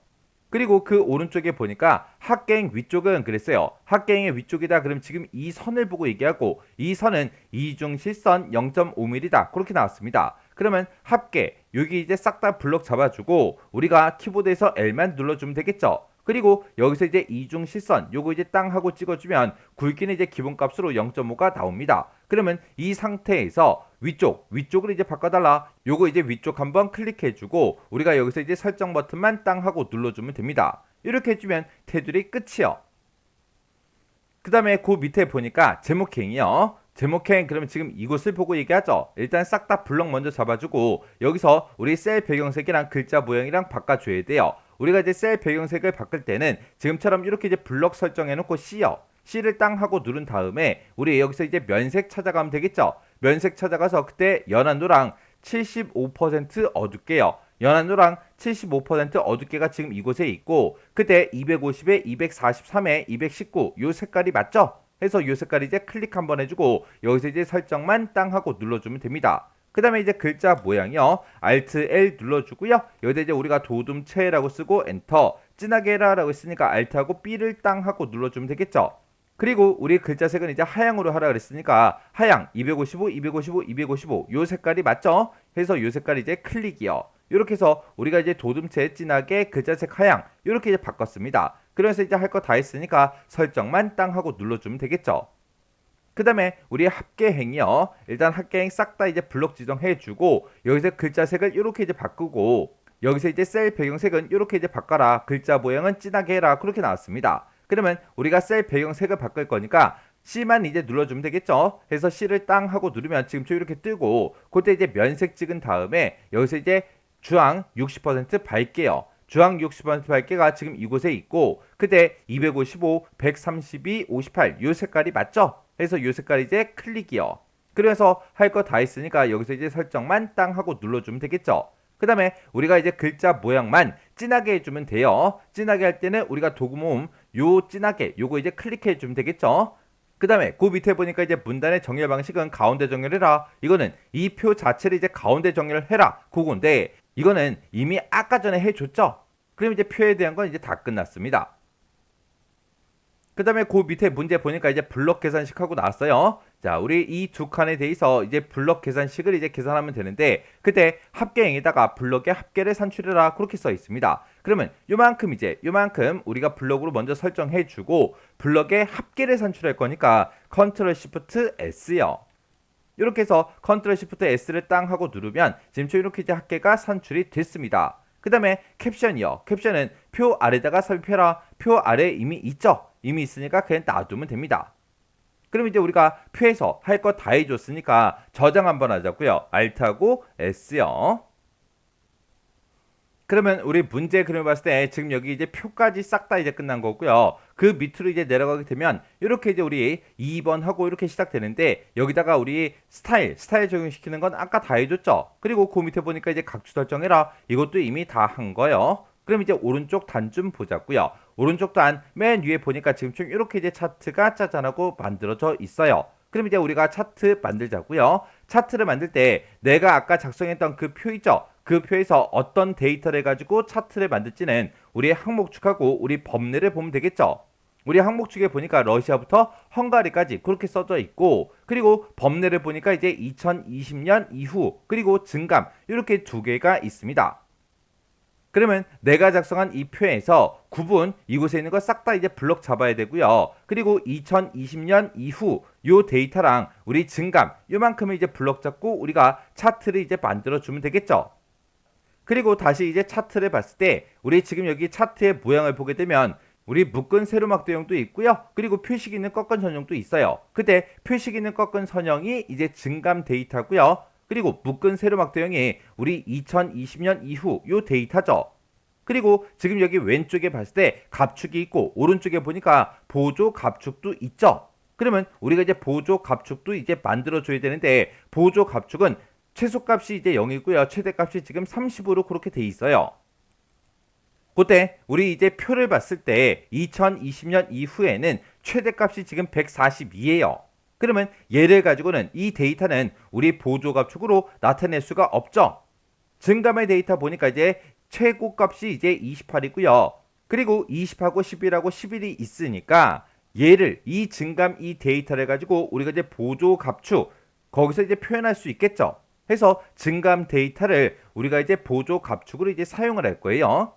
그리고 그 오른쪽에 보니까 핫갱 위쪽은 그랬어요. 핫갱의 위쪽이다. 그럼 지금 이 선을 보고 얘기하고 이 선은 이중실선 0.5mm다. 그렇게 나왔습니다. 그러면 합계 여기 이제 싹 다 블럭 잡아주고 우리가 키보드에서 L만 눌러주면 되겠죠. 그리고 여기서 이제 이중실선 요거 이제 땅 하고 찍어주면 굵기는 이제 기본값으로 0.5가 나옵니다. 그러면 이 상태에서 위쪽으로 이제 바꿔달라. 요거 이제 위쪽 한번 클릭해주고 우리가 여기서 이제 설정 버튼만 땅 하고 눌러주면 됩니다. 이렇게 해주면 테두리 끝이요. 그 다음에 그 밑에 보니까 제목행이요. 제목행 그러면 지금 이곳을 보고 얘기하죠. 일단 싹 다 블럭 먼저 잡아주고 여기서 우리 셀 배경색이랑 글자 모양이랑 바꿔줘야 돼요. 우리가 이제 셀 배경색을 바꿀 때는 지금처럼 이렇게 이제 블럭 설정해놓고 C요. C를 땅 하고 누른 다음에 우리 여기서 이제 면색 찾아가면 되겠죠. 면색 찾아가서 그때 연한 노랑 75% 어둡게요. 연한 노랑 75% 어둡게가 지금 이곳에 있고 그때 250에 243에 219 요 색깔이 맞죠? 해서 요 색깔 이제 클릭 한번 해주고 여기서 이제 설정만 땅 하고 눌러주면 됩니다. 그 다음에 이제 글자 모양이요. Alt L 눌러주고요. 여기다 이제 우리가 도둠체라고 쓰고 엔터 진하게 해라 라고 했으니까 Alt하고 B를 땅 하고 눌러주면 되겠죠. 그리고 우리 글자색은 이제 하향으로 하라 그랬으니까 하향 255, 255, 255 요 색깔이 맞죠? 해서 요 색깔이 이제 클릭이요. 이렇게 해서 우리가 이제 도둠체 진하게 글자색 하향 이렇게 이제 바꿨습니다. 그래서 이제 할 거 다 했으니까 설정만 땅 하고 눌러주면 되겠죠. 그 다음에 우리 합계행이요. 일단 합계행 싹 다 이제 블럭 지정해주고 여기서 글자색을 이렇게 이제 바꾸고 여기서 이제 셀 배경색은 이렇게 이제 바꿔라. 글자 모양은 진하게 해라. 그렇게 나왔습니다. 그러면 우리가 셀 배경색을 바꿀 거니까 C만 이제 눌러주면 되겠죠. 해서 C를 땅 하고 누르면 지금처럼 이렇게 뜨고 그때 이제 면색 찍은 다음에 여기서 이제 주황 60% 밝게요. 주황 60% 밝게가 지금 이곳에 있고 그때 255, 132, 58 요 색깔이 맞죠? 해서 요 색깔이 이제 클릭이요. 그래서 할 거 다 했으니까 여기서 이제 설정만 땅 하고 눌러주면 되겠죠. 그 다음에 우리가 이제 글자 모양만 진하게 해주면 돼요. 진하게 할 때는 우리가 도구 모음 요 진하게 요거 이제 클릭해 주면 되겠죠. 그 다음에 그 밑에 보니까 이제 문단의 정렬 방식은 가운데 정렬해라. 이거는 이 표 자체를 이제 가운데 정렬을 해라. 그건데 이거는 이미 아까 전에 해줬죠. 그럼 이제 표에 대한 건 이제 다 끝났습니다. 그 다음에 그 밑에 문제 보니까 이제 블럭 계산식 하고 나왔어요. 자, 우리 이 두 칸에 대해서 이제 블럭 계산식을 이제 계산하면 되는데, 그때 합계행에다가 블럭의 합계를 산출해라. 그렇게 써 있습니다. 그러면 요만큼 우리가 블럭으로 먼저 설정해주고, 블럭의 합계를 산출할 거니까 컨트롤 시프트 S요. 이렇게 해서 컨트롤 시프트 S를 땅 하고 누르면 지금 이렇게 이제 합계가 산출이 됐습니다. 그 다음에 캡션이요. 캡션은 표 아래다가 삽입해라. 표 아래 이미 있죠. 이미 있으니까 그냥 놔두면 됩니다. 그럼 이제 우리가 표에서 할 거 다 해줬으니까 저장 한번 하자고요. Alt하고 S요. 그러면 우리 문제 그림을 봤을 때 지금 여기 이제 표까지 싹 다 이제 끝난 거고요. 그 밑으로 이제 내려가게 되면 이렇게 이제 우리 2번 하고 이렇게 시작되는데, 여기다가 우리 스타일 적용시키는 건 아까 다 해줬죠. 그리고 그 밑에 보니까 이제 각주 설정해라. 이것도 이미 다 한 거예요. 그럼 이제 오른쪽 단 좀 보자고요. 오른쪽 단 맨 위에 보니까 지금 좀 이렇게 이제 차트가 짜잔하고 만들어져 있어요. 그럼 이제 우리가 차트 만들자고요. 차트를 만들 때 내가 아까 작성했던 그 표 있죠? 그 표에서 어떤 데이터를 가지고 차트를 만들지는 우리 항목축하고 우리 범례를 보면 되겠죠. 우리 항목축에 보니까 러시아부터 헝가리까지 그렇게 써져 있고, 그리고 범례를 보니까 이제 2020년 이후 그리고 증감 이렇게 두 개가 있습니다. 그러면 내가 작성한 이 표에서 구분 이곳에 있는 거 싹 다 이제 블럭 잡아야 되고요. 그리고 2020년 이후 요 데이터랑 우리 증감 요만큼을 이제 블럭 잡고 우리가 차트를 이제 만들어 주면 되겠죠. 그리고 다시 이제 차트를 봤을 때 우리 지금 여기 차트의 모양을 보게 되면 우리 묶은 세로막 도형도 있고요. 그리고 표식 있는 꺾은 선형도 있어요. 그때 표식 있는 꺾은 선형이 이제 증감 데이터고요. 그리고 묶은 세로막 도형이 우리 2020년 이후 요 데이터죠. 그리고 지금 여기 왼쪽에 봤을 때 갑축이 있고, 오른쪽에 보니까 보조 갑축도 있죠. 그러면 우리가 이제 보조 갑축도 이제 만들어 줘야 되는데, 보조 갑축은 최소값이 이제 0이고요. 최대값이 지금 30으로 그렇게 돼 있어요. 그때 우리 이제 표를 봤을 때 2020년 이후에는 최대값이 지금 142예요. 그러면 얘를 가지고는 이 데이터는 우리 보조값축으로 나타낼 수가 없죠. 증감의 데이터 보니까 이제 최고값이 이제 28이고요. 그리고 20하고 11하고 11이 있으니까 얘를 이 증감 이 데이터를 가지고 우리가 이제 보조값축 거기서 이제 표현할 수 있겠죠. 해서 증감 데이터를 우리가 이제 보조값축으로 이제 사용을 할 거예요.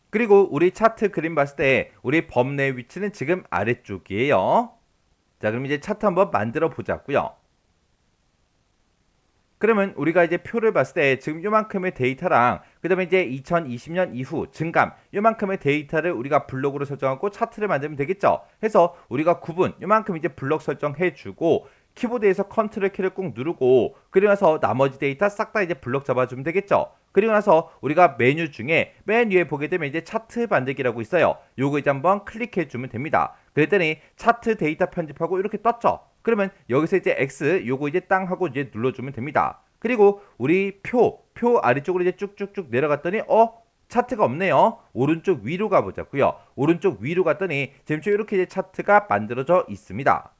그리고 우리 차트 그림 봤을 때 우리 범례 위치는 지금 아래쪽이에요. 자, 그럼 이제 차트 한번 만들어 보자고요. 그러면 우리가 이제 표를 봤을 때 지금 요만큼의 데이터랑 그 다음에 이제 2020년 이후 증감 요만큼의 데이터를 우리가 블록으로 설정하고 차트를 만들면 되겠죠. 해서 우리가 구분 요만큼 이제 블록 설정해주고, 키보드에서 컨트롤 키를 꾹 누르고, 그리고 나서 나머지 데이터 싹 다 이제 블록 잡아주면 되겠죠. 그리고 나서 우리가 메뉴 중에 맨 위에 보게 되면 이제 차트 만들기라고 있어요. 요거 이제 한번 클릭해주면 됩니다. 그랬더니 차트 데이터 편집하고 이렇게 떴죠. 그러면 여기서 이제 X 요거 이제 땅 하고 이제 눌러주면 됩니다. 그리고 우리 표 아래쪽으로 이제 쭉쭉쭉 내려갔더니 차트가 없네요. 오른쪽 위로 가보자고요. 오른쪽 위로 갔더니 지금 이렇게 이제 차트가 만들어져 있습니다.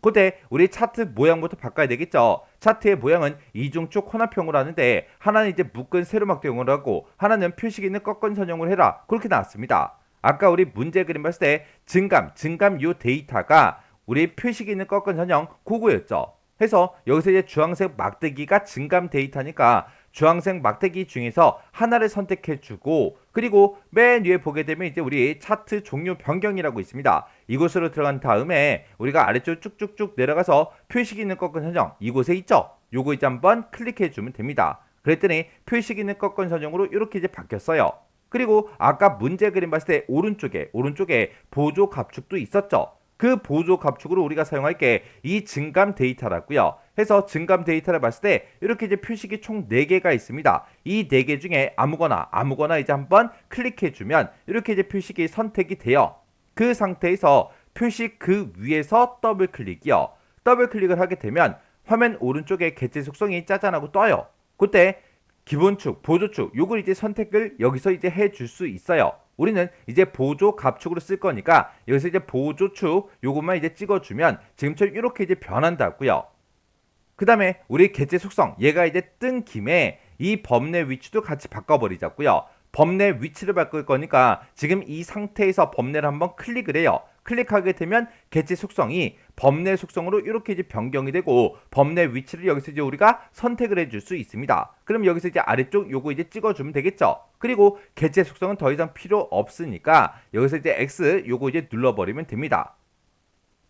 그때 우리 차트 모양부터 바꿔야 되겠죠. 차트의 모양은 이중축 혼합형으로 하는데, 하나는 이제 묶은 세로막 도형으로 하고 하나는 표식 있는 꺾은 선형으로 해라. 그렇게 나왔습니다. 아까 우리 문제 그림 봤을 때 증감 요 데이터가 우리 표식 있는 꺾은 선형 그거였죠. 해서 여기서 이제 주황색 막대기가 증감 데이터니까 주황색 막대기 중에서 하나를 선택해주고, 그리고 맨 위에 보게 되면 이제 우리 차트 종류 변경이라고 있습니다. 이곳으로 들어간 다음에 우리가 아래쪽 쭉쭉쭉 내려가서 표식 있는 꺾은 선형 이곳에 있죠. 요거 이제 한번 클릭해주면 됩니다. 그랬더니 표식 있는 꺾은 선형으로 이렇게 이제 바뀌었어요. 그리고 아까 문제 그림 봤을 때 오른쪽에 보조 갑축도 있었죠. 그 보조 갑축으로 우리가 사용할 게 이 증감 데이터라고요. 해서 증감 데이터를 봤을 때 이렇게 이제 표식이 총 4개가 있습니다. 이 4개 중에 아무거나 이제 한번 클릭해 주면 이렇게 이제 표식이 선택이 돼요. 그 상태에서 표식 그 위에서 더블 클릭이요. 더블 클릭을 하게 되면 화면 오른쪽에 개체 속성이 짜잔하고 떠요. 그때 기본축, 보조축 요걸 이제 선택을 여기서 이제 해줄 수 있어요. 우리는 이제 보조 갑축으로 쓸 거니까 여기서 이제 보조축 요것만 이제 찍어주면 지금처럼 이렇게 이제 변한다고요. 그 다음에 우리 개체 속성 얘가 이제 뜬 김에 이 범례 위치도 같이 바꿔버리자고요. 범내 위치를 바꿀 거니까 지금 이 상태에서 범내를 한번 클릭을 해요. 클릭하게 되면 개체 속성이 범내 속성으로 이렇게 이제 변경이 되고 범내 위치를 여기서 이제 우리가 선택을 해줄 수 있습니다. 그럼 여기서 이제 아래쪽 요거 이제 찍어주면 되겠죠. 그리고 개체 속성은 더 이상 필요 없으니까 여기서 이제 X 요거 이제 눌러버리면 됩니다.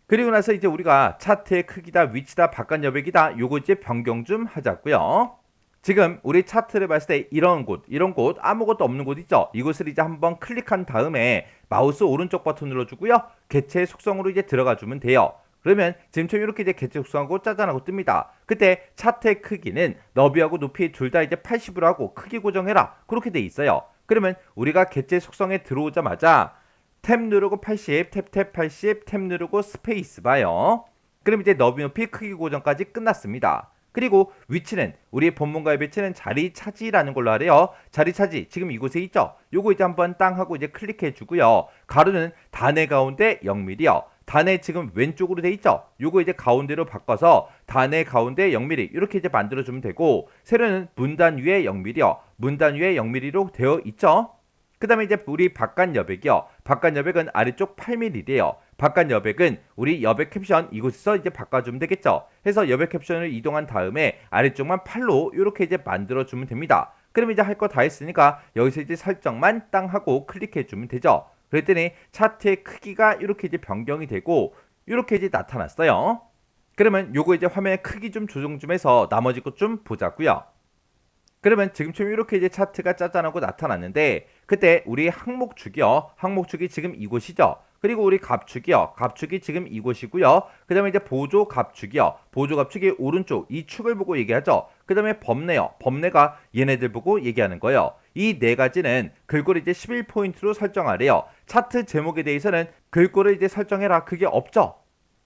그리고 나서 이제 우리가 차트의 크기다, 위치다, 바깥 여백이다 요거 이제 변경 좀 하자고요. 지금 우리 차트를 봤을 때 이런 곳 아무것도 없는 곳 있죠. 이곳을 이제 한번 클릭한 다음에 마우스 오른쪽 버튼 눌러주고요. 개체 속성으로 이제 들어가 주면 돼요. 그러면 지금처럼 이렇게 이제 개체 속성하고 짜잔하고 뜹니다. 그때 차트의 크기는 너비하고 높이 둘 다 이제 80으로 하고 크기 고정해라 그렇게 돼 있어요. 그러면 우리가 개체 속성에 들어오자마자 탭 누르고 80, 탭 80, 탭 누르고 스페이스 봐요. 그럼 이제 너비 높이 크기 고정까지 끝났습니다. 그리고 위치는 우리 본문과의 배치는 자리 차지라는 걸로 하래요. 자리 차지 지금 이곳에 있죠. 요거 이제 한번 땅 하고 이제 클릭해 주고요. 가로는 단의 가운데 0mm요. 단의 지금 왼쪽으로 돼 있죠. 요거 이제 가운데로 바꿔서 단의 가운데 0mm 이렇게 이제 만들어 주면 되고 세로는 문단 위에 0mm요. 문단 위에 0mm로 되어 있죠. 그 다음에 이제 우리 바깥 여백이요. 바깥 여백은 아래쪽 8mm래요. 바깥 여백은 우리 여백 캡션 이곳에서 이제 바꿔주면 되겠죠. 해서 여백 캡션을 이동한 다음에 아래쪽만 8로 이렇게 이제 만들어주면 됩니다. 그럼 이제 할 거 다 했으니까 여기서 이제 설정만 땅 하고 클릭해주면 되죠. 그랬더니 차트의 크기가 이렇게 이제 변경이 되고 이렇게 이제 나타났어요. 그러면 요거 이제 화면의 크기 좀 조정 좀 해서 나머지 것 좀 보자고요. 그러면 지금처럼 이렇게 이제 차트가 짜잔하고 나타났는데 그때 우리 항목축이요. 항목축이 지금 이곳이죠. 그리고 우리 갑축이요. 갑축이 지금 이곳이고요. 그 다음에 이제 보조 갑축이요. 보조 갑축이 오른쪽 이 축을 보고 얘기하죠. 그 다음에 범내요. 범내가 얘네들 보고 얘기하는 거예요. 이 네 가지는 글꼴을 이제 11포인트로 설정하래요. 차트 제목에 대해서는 글꼴을 이제 설정해라 그게 없죠.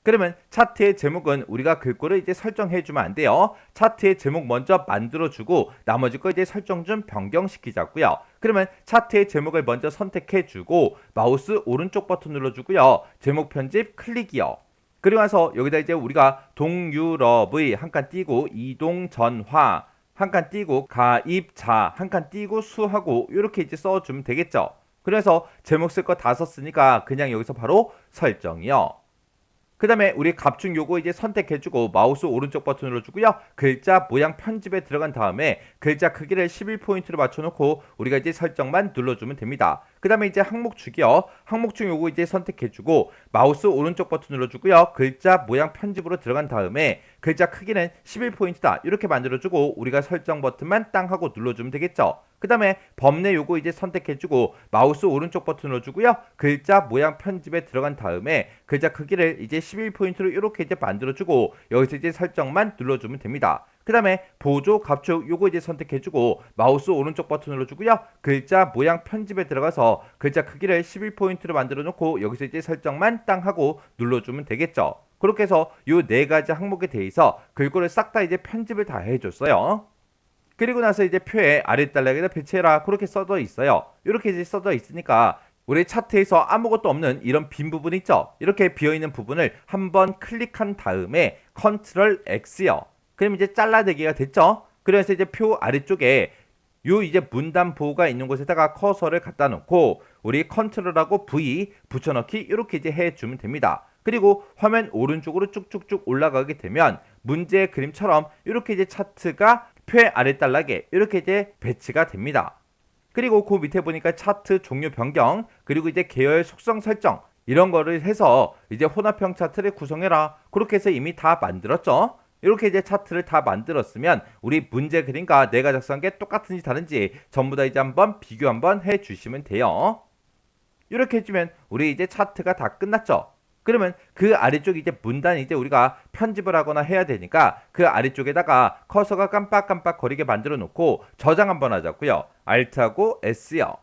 그러면 차트의 제목은 우리가 글꼴을 이제 설정해 주면 안 돼요. 차트의 제목 먼저 만들어 주고 나머지 거 이제 설정 좀 변경시키자고요. 그러면 차트의 제목을 먼저 선택해 주고 마우스 오른쪽 버튼 눌러 주고요. 제목 편집 클릭이요. 그리고 나서 여기다 이제 우리가 동유럽의 한 칸 띄고 이동 전화 한 칸 띄고 가입자 한 칸 띄고 수하고 이렇게 이제 써 주면 되겠죠. 그래서 제목 쓸 거 다 썼으니까 그냥 여기서 바로 설정이요. 그 다음에 우리 갑축 요거 이제 선택해주고 마우스 오른쪽 버튼 눌러주고요. 글자 모양 편집에 들어간 다음에 글자 크기를 11포인트로 맞춰놓고 우리가 이제 설정만 눌러주면 됩니다. 그 다음에 이제 항목축이요. 항목축 요거 이제 선택해주고 마우스 오른쪽 버튼 눌러주고요. 글자 모양 편집으로 들어간 다음에 글자 크기는 11포인트다 이렇게 만들어주고 우리가 설정 버튼만 땅 하고 눌러주면 되겠죠. 그 다음에 범내 요거 이제 선택해주고 마우스 오른쪽 버튼 눌러주고요. 글자 모양 편집에 들어간 다음에 글자 크기를 이제 11포인트로 이렇게 이제 만들어주고 여기서 이제 설정만 눌러주면 됩니다. 그 다음에 보조 갑축 요거 이제 선택해주고 마우스 오른쪽 버튼 눌러주고요. 글자 모양 편집에 들어가서 글자 크기를 11포인트로 만들어 놓고 여기서 이제 설정만 땅 하고 눌러주면 되겠죠. 그렇게 해서 요 네 가지 항목에 대해서 글꼴을 싹 다 이제 편집을 다 해줬어요. 그리고 나서 이제 표에 아랫단락에다 배치해라 그렇게 써져 있어요. 이렇게 이제 써져 있으니까 우리 차트에서 아무것도 없는 이런 빈 부분 있죠. 이렇게 비어있는 부분을 한번 클릭한 다음에 컨트롤 X요. 그럼 이제 잘라내기가 됐죠. 그래서 이제 표 아래쪽에 요 이제 문단 보호가 있는 곳에다가 커서를 갖다 놓고 우리 컨트롤하고 V 붙여넣기 이렇게 이제 해주면 됩니다. 그리고 화면 오른쪽으로 쭉쭉쭉 올라가게 되면 문제의 그림처럼 이렇게 이제 차트가 표의 아랫단락에 이렇게 이제 배치가 됩니다. 그리고 그 밑에 보니까 차트 종류 변경 그리고 이제 계열 속성 설정 이런 거를 해서 이제 혼합형 차트를 구성해라 그렇게 해서 이미 다 만들었죠. 이렇게 이제 차트를 다 만들었으면 우리 문제 그림과 내가 작성한 게 똑같은지 다른지 전부 다 이제 한번 비교 한번 해 주시면 돼요. 이렇게 해주면 우리 이제 차트가 다 끝났죠. 그러면 그 아래쪽에 이제 문단이 이제 우리가 편집을 하거나 해야 되니까 그 아래쪽에다가 커서가 깜빡깜빡 거리게 만들어 놓고 저장 한번 하자고요. Alt하고 S요.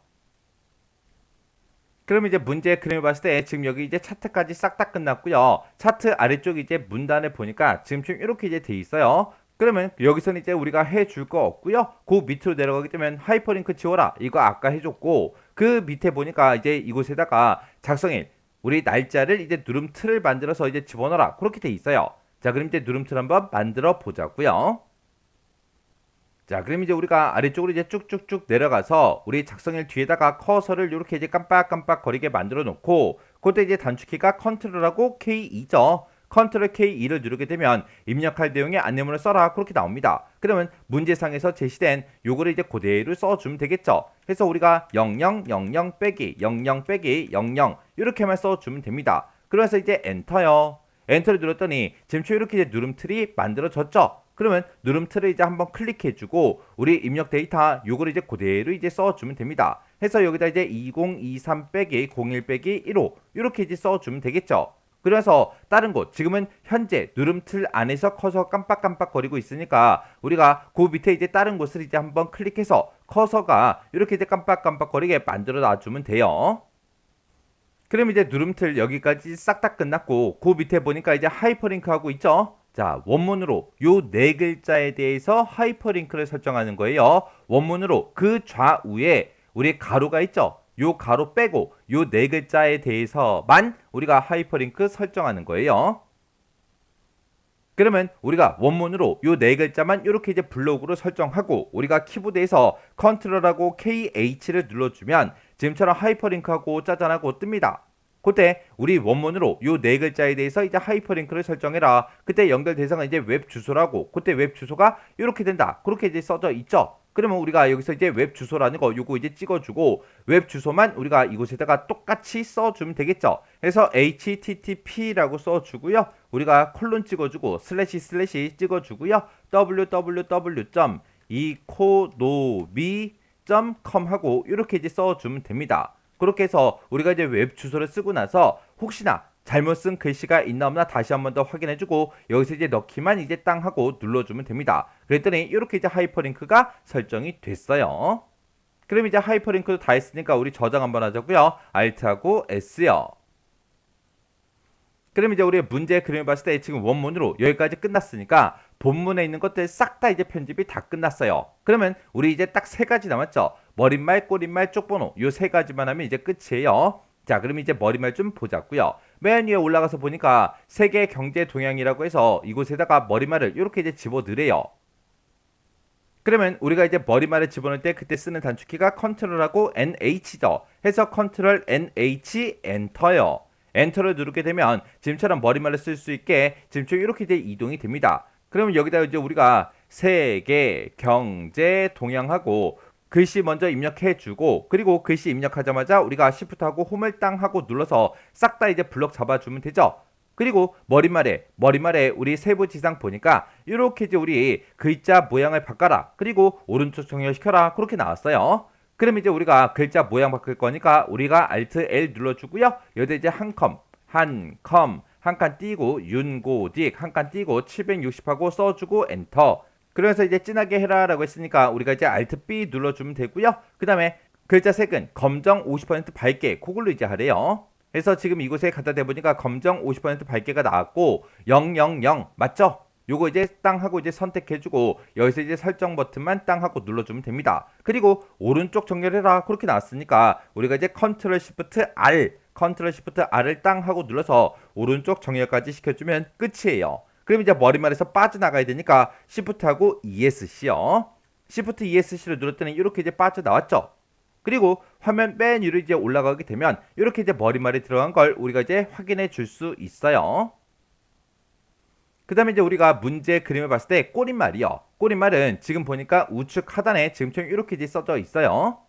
그럼 이제 문제의 그림을 봤을 때 지금 여기 이제 차트까지 싹 다 끝났고요. 차트 아래쪽 이제 문단을 보니까 지금 좀 이렇게 이제 돼 있어요. 그러면 여기서는 이제 우리가 해줄 거 없고요. 그 밑으로 내려가게 되면 하이퍼링크 지워라. 이거 아까 해줬고 그 밑에 보니까 이제 이곳에다가 작성일 우리 날짜를 이제 누름틀을 만들어서 이제 집어넣어라. 그렇게 돼 있어요. 자, 그럼 이제 누름틀 한번 만들어 보자고요. 자, 그럼 이제 우리가 아래쪽으로 이제 쭉쭉쭉 내려가서 우리 작성일 뒤에다가 커서를 이렇게 이제 깜빡깜빡 거리게 만들어 놓고, 그때 이제 단축키가 컨트롤하고 K2죠. 컨트롤 K2를 누르게 되면 입력할 내용의 안내문을 써라 그렇게 나옵니다. 그러면 문제상에서 제시된 요거를 이제 그대로 써주면 되겠죠. 그래서 우리가 0000 빼기 00 빼기 00 이렇게만 써주면 됩니다. 그래서 이제 엔터요. 엔터를 눌렀더니 지금 이렇게 이제 누름틀이 만들어졌죠. 그러면 누름틀을 이제 한번 클릭해주고 우리 입력 데이터 요거를 이제 그대로 이제 써주면 됩니다. 해서 여기다 이제 2023 빼기 01 빼기 15 이렇게 이제 써주면 되겠죠. 그래서 다른 곳 지금은 현재 누름틀 안에서 커서 깜빡깜빡 거리고 있으니까 우리가 그 밑에 이제 다른 곳을 이제 한번 클릭해서 커서가 이렇게 이제 깜빡깜빡 거리게 만들어 놔주면 돼요. 그럼 이제 누름틀 여기까지 싹 다 끝났고 그 밑에 보니까 이제 하이퍼링크 하고 있죠. 자, 원문으로 요 네 글자에 대해서 하이퍼링크를 설정하는 거예요. 원문으로 그 좌우에 우리 가로가 있죠. 요 가로 빼고 요 네 글자에 대해서만 우리가 하이퍼링크 설정하는 거예요. 그러면 우리가 원문으로 요 네 글자만 이렇게 이제 블록으로 설정하고 우리가 키보드에서 컨트롤하고 KH를 눌러주면 지금처럼 하이퍼링크하고 짜잔하고 뜹니다. 그때 우리 원문으로 요 네 글자에 대해서 이제 하이퍼링크를 설정해라. 그때 연결 대상은 이제 웹 주소라고. 그때 웹 주소가 이렇게 된다. 그렇게 이제 써져 있죠. 그러면 우리가 여기서 이제 웹 주소라는 거 요거 이제 찍어주고 웹 주소만 우리가 이곳에다가 똑같이 써주면 되겠죠. 그래서 http라고 써주고요. 우리가 콜론 찍어주고 슬래시 찍어주고요. www.economy.com 하고 이렇게 이제 써주면 됩니다. 그렇게 해서 우리가 이제 웹 주소를 쓰고 나서 혹시나 잘못 쓴 글씨가 있나 없나 다시 한번 더 확인해주고 여기서 이제 넣기만 이제 땅 하고 눌러주면 됩니다. 그랬더니 이렇게 이제 하이퍼링크가 설정이 됐어요. 그럼 이제 하이퍼링크도 다 했으니까 우리 저장 한번 하자고요. Alt하고 S요. 그럼 이제 우리 문제 그림을 봤을 때 지금 원문으로 여기까지 끝났으니까 본문에 있는 것들 싹 다 이제 편집이 다 끝났어요. 그러면 우리 이제 딱 세 가지 남았죠. 머릿말, 꼬릿말, 쪽번호 요 세 가지만 하면 이제 끝이에요. 자, 그럼 이제 머릿말 좀 보자고요. 맨 위에 올라가서 보니까 세계 경제 동향이라고 해서 이곳에다가 머릿말을 이렇게 이제 집어넣으래요. 그러면 우리가 이제 머릿말을 집어넣을 때 그때 쓰는 단축키가 컨트롤하고 NH죠. 해서 컨트롤 NH 엔터요. 엔터를 누르게 되면 지금처럼 머릿말을 쓸 수 있게 지금처럼 이렇게 이제 이동이 됩니다. 그러면 여기다 이제 우리가 세계 경제 동향하고 글씨 먼저 입력해주고 그리고 글씨 입력하자마자 우리가 Shift하고 홈을 땅 하고 눌러서 싹 다 이제 블럭 잡아주면 되죠. 그리고 머릿말에 우리 세부 지상 보니까 이렇게 이제 우리 글자 모양을 바꿔라. 그리고 오른쪽 정렬시켜라. 그렇게 나왔어요. 그럼 이제 우리가 글자 모양 바꿀 거니까 우리가 Alt L 눌러주고요. 여기다 이제 한 칸 띄고 윤고딕 한 칸 띄고 760하고 써주고 엔터. 그래서 이제 진하게 해라라고 했으니까 우리가 이제 Alt B 눌러주면 되고요. 그 다음에 글자 색은 검정 50% 밝게 그걸로 이제 하래요. 그래서 지금 이곳에 갖다 대보니까 검정 50% 밝게가 나왔고 000 맞죠? 요거 이제 땅 하고 이제 선택해주고 여기서 이제 설정 버튼만 땅 하고 눌러주면 됩니다. 그리고 오른쪽 정렬해라 그렇게 나왔으니까 우리가 이제 컨트롤 시프트 R을 땅 하고 눌러서 오른쪽 정렬까지 시켜주면 끝이에요. 그럼 이제 머릿말에서 빠져나가야 되니까 Shift하고 ESC요. Shift ESC를 눌렀더니 이렇게 이제 빠져나왔죠. 그리고 화면 맨 위로 이제 올라가게 되면 이렇게 이제 머릿말에 들어간 걸 우리가 이제 확인해 줄 수 있어요. 그 다음에 이제 우리가 문제 그림을 봤을 때 꼬릿말이요. 꼬릿말은 지금 보니까 우측 하단에 지금처럼 이렇게 이제 써져 있어요.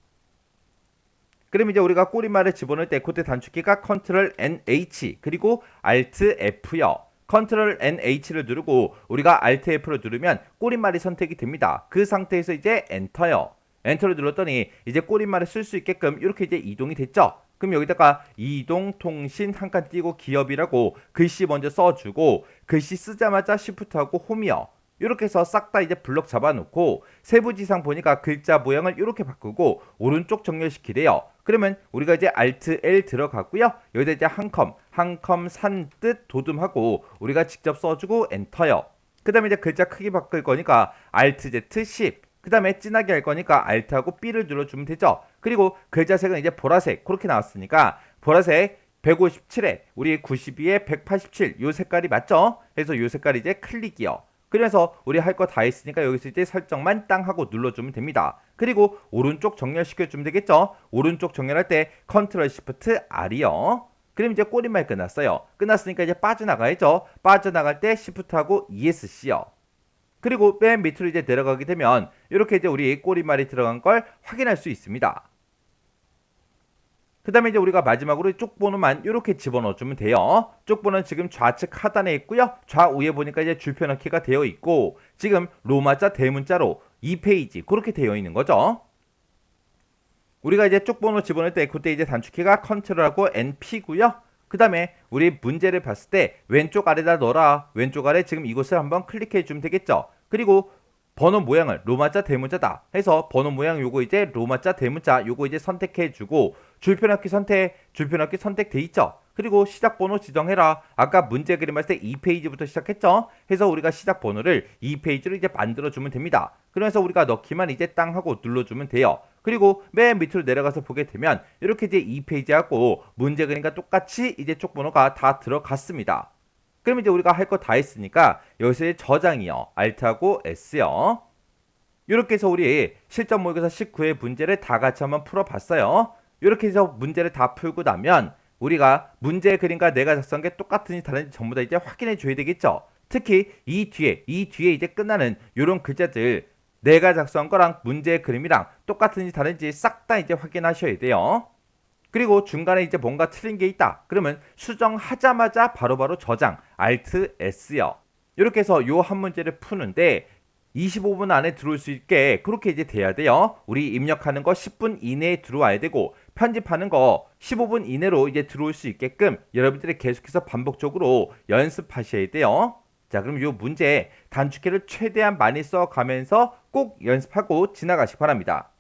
그럼 이제 우리가 꼬릿말을 집어넣을 때 그때 단축키가 컨트롤 NH 그리고 Alt F요. 컨트롤 NH를 누르고 우리가 Alt F를 누르면 꼬릿말이 선택이 됩니다. 그 상태에서 이제 엔터요. 엔터를 눌렀더니 이제 꼬릿말을 쓸 수 있게끔 이렇게 이제 이동이 됐죠. 그럼 여기다가 이동통신 한 칸 띄고 기업이라고 글씨 먼저 써주고 글씨 쓰자마자 Shift하고 홈이요. 이렇게 해서 싹 다 이제 블럭 잡아놓고 세부지상 보니까 글자 모양을 이렇게 바꾸고 오른쪽 정렬시키래요. 그러면 우리가 이제 Alt L 들어갔고요. 여기다 이제 한 컴 산 뜻 도둠하고 우리가 직접 써주고 엔터요. 그 다음에 이제 글자 크기 바꿀 거니까 Alt Z 10. 그 다음에 진하게 할 거니까 Alt하고 B를 눌러주면 되죠. 그리고 글자 색은 이제 보라색 그렇게 나왔으니까 보라색 157에 우리 92에 187 요 색깔이 맞죠? 그래서 요 색깔이 이제 클릭이요. 그래서 우리 할 거 다 했으니까 여기서 이제 설정만 땅 하고 눌러주면 됩니다. 그리고 오른쪽 정렬시켜주면 되겠죠. 오른쪽 정렬할 때 컨트롤 시프트 R이요. 그럼 이제 꼬리말 끝났어요. 끝났으니까 이제 빠져나가야죠. 빠져나갈 때 시프트하고 ESC요. 그리고 맨 밑으로 이제 내려가게 되면 이렇게 이제 우리 꼬리말이 들어간 걸 확인할 수 있습니다. 그 다음에 이제 우리가 마지막으로 쪽번호만 이렇게 집어넣어주면 돼요. 쪽번호는 지금 좌측 하단에 있고요. 좌우에 보니까 이제 줄표 넣기가 되어 있고 지금 로마자 대문자로 2페이지 그렇게 되어 있는 거죠. 우리가 이제 쪽번호 집어넣을 때 그때 이제 단축키가 컨트롤하고 NP고요. 그 다음에 우리 문제를 봤을 때 왼쪽 아래다 넣어라. 왼쪽 아래 지금 이곳을 한번 클릭해 주면 되겠죠. 그리고 번호 모양을 로마자 대문자다 해서 번호 모양 요거 이제 로마자 대문자 요거 이제 선택해 주고 줄표 넣기 선택돼 있죠. 그리고 시작 번호 지정해라. 아까 문제 그림 할 때 2페이지부터 시작했죠. 해서 우리가 시작 번호를 2페이지로 이제 만들어 주면 됩니다. 그래서 우리가 넣기만 이제 땅 하고 눌러 주면 돼요. 그리고 맨 밑으로 내려가서 보게 되면 이렇게 이제 2페이지하고 문제 그림과 똑같이 이제 쪽 번호가 다 들어갔습니다. 그럼 이제 우리가 할 거 다 했으니까 여기서 저장이요. Alt하고 S요. 이렇게 해서 우리 실전 모의고사 19회 문제를 다 같이 한번 풀어봤어요. 이렇게 해서 문제를 다 풀고 나면 우리가 문제 그림과 내가 작성한 게 똑같은지 다른지 전부 다 이제 확인해 줘야 되겠죠. 특히 이 뒤에 이제 끝나는 이런 글자들 내가 작성한 거랑 문제 그림이랑 똑같은지 다른지 싹 다 이제 확인하셔야 돼요. 그리고 중간에 이제 뭔가 틀린 게 있다. 그러면 수정하자마자 바로바로 저장 Alt S요. 이렇게 해서 요 한 문제를 푸는데 25분 안에 들어올 수 있게 그렇게 이제 돼야 돼요. 우리 입력하는 거 10분 이내에 들어와야 되고 편집하는 거 15분 이내로 이제 들어올 수 있게끔 여러분들이 계속해서 반복적으로 연습하셔야 돼요. 자, 그럼 요 문제 단축키를 최대한 많이 써가면서 꼭 연습하고 지나가시기 바랍니다.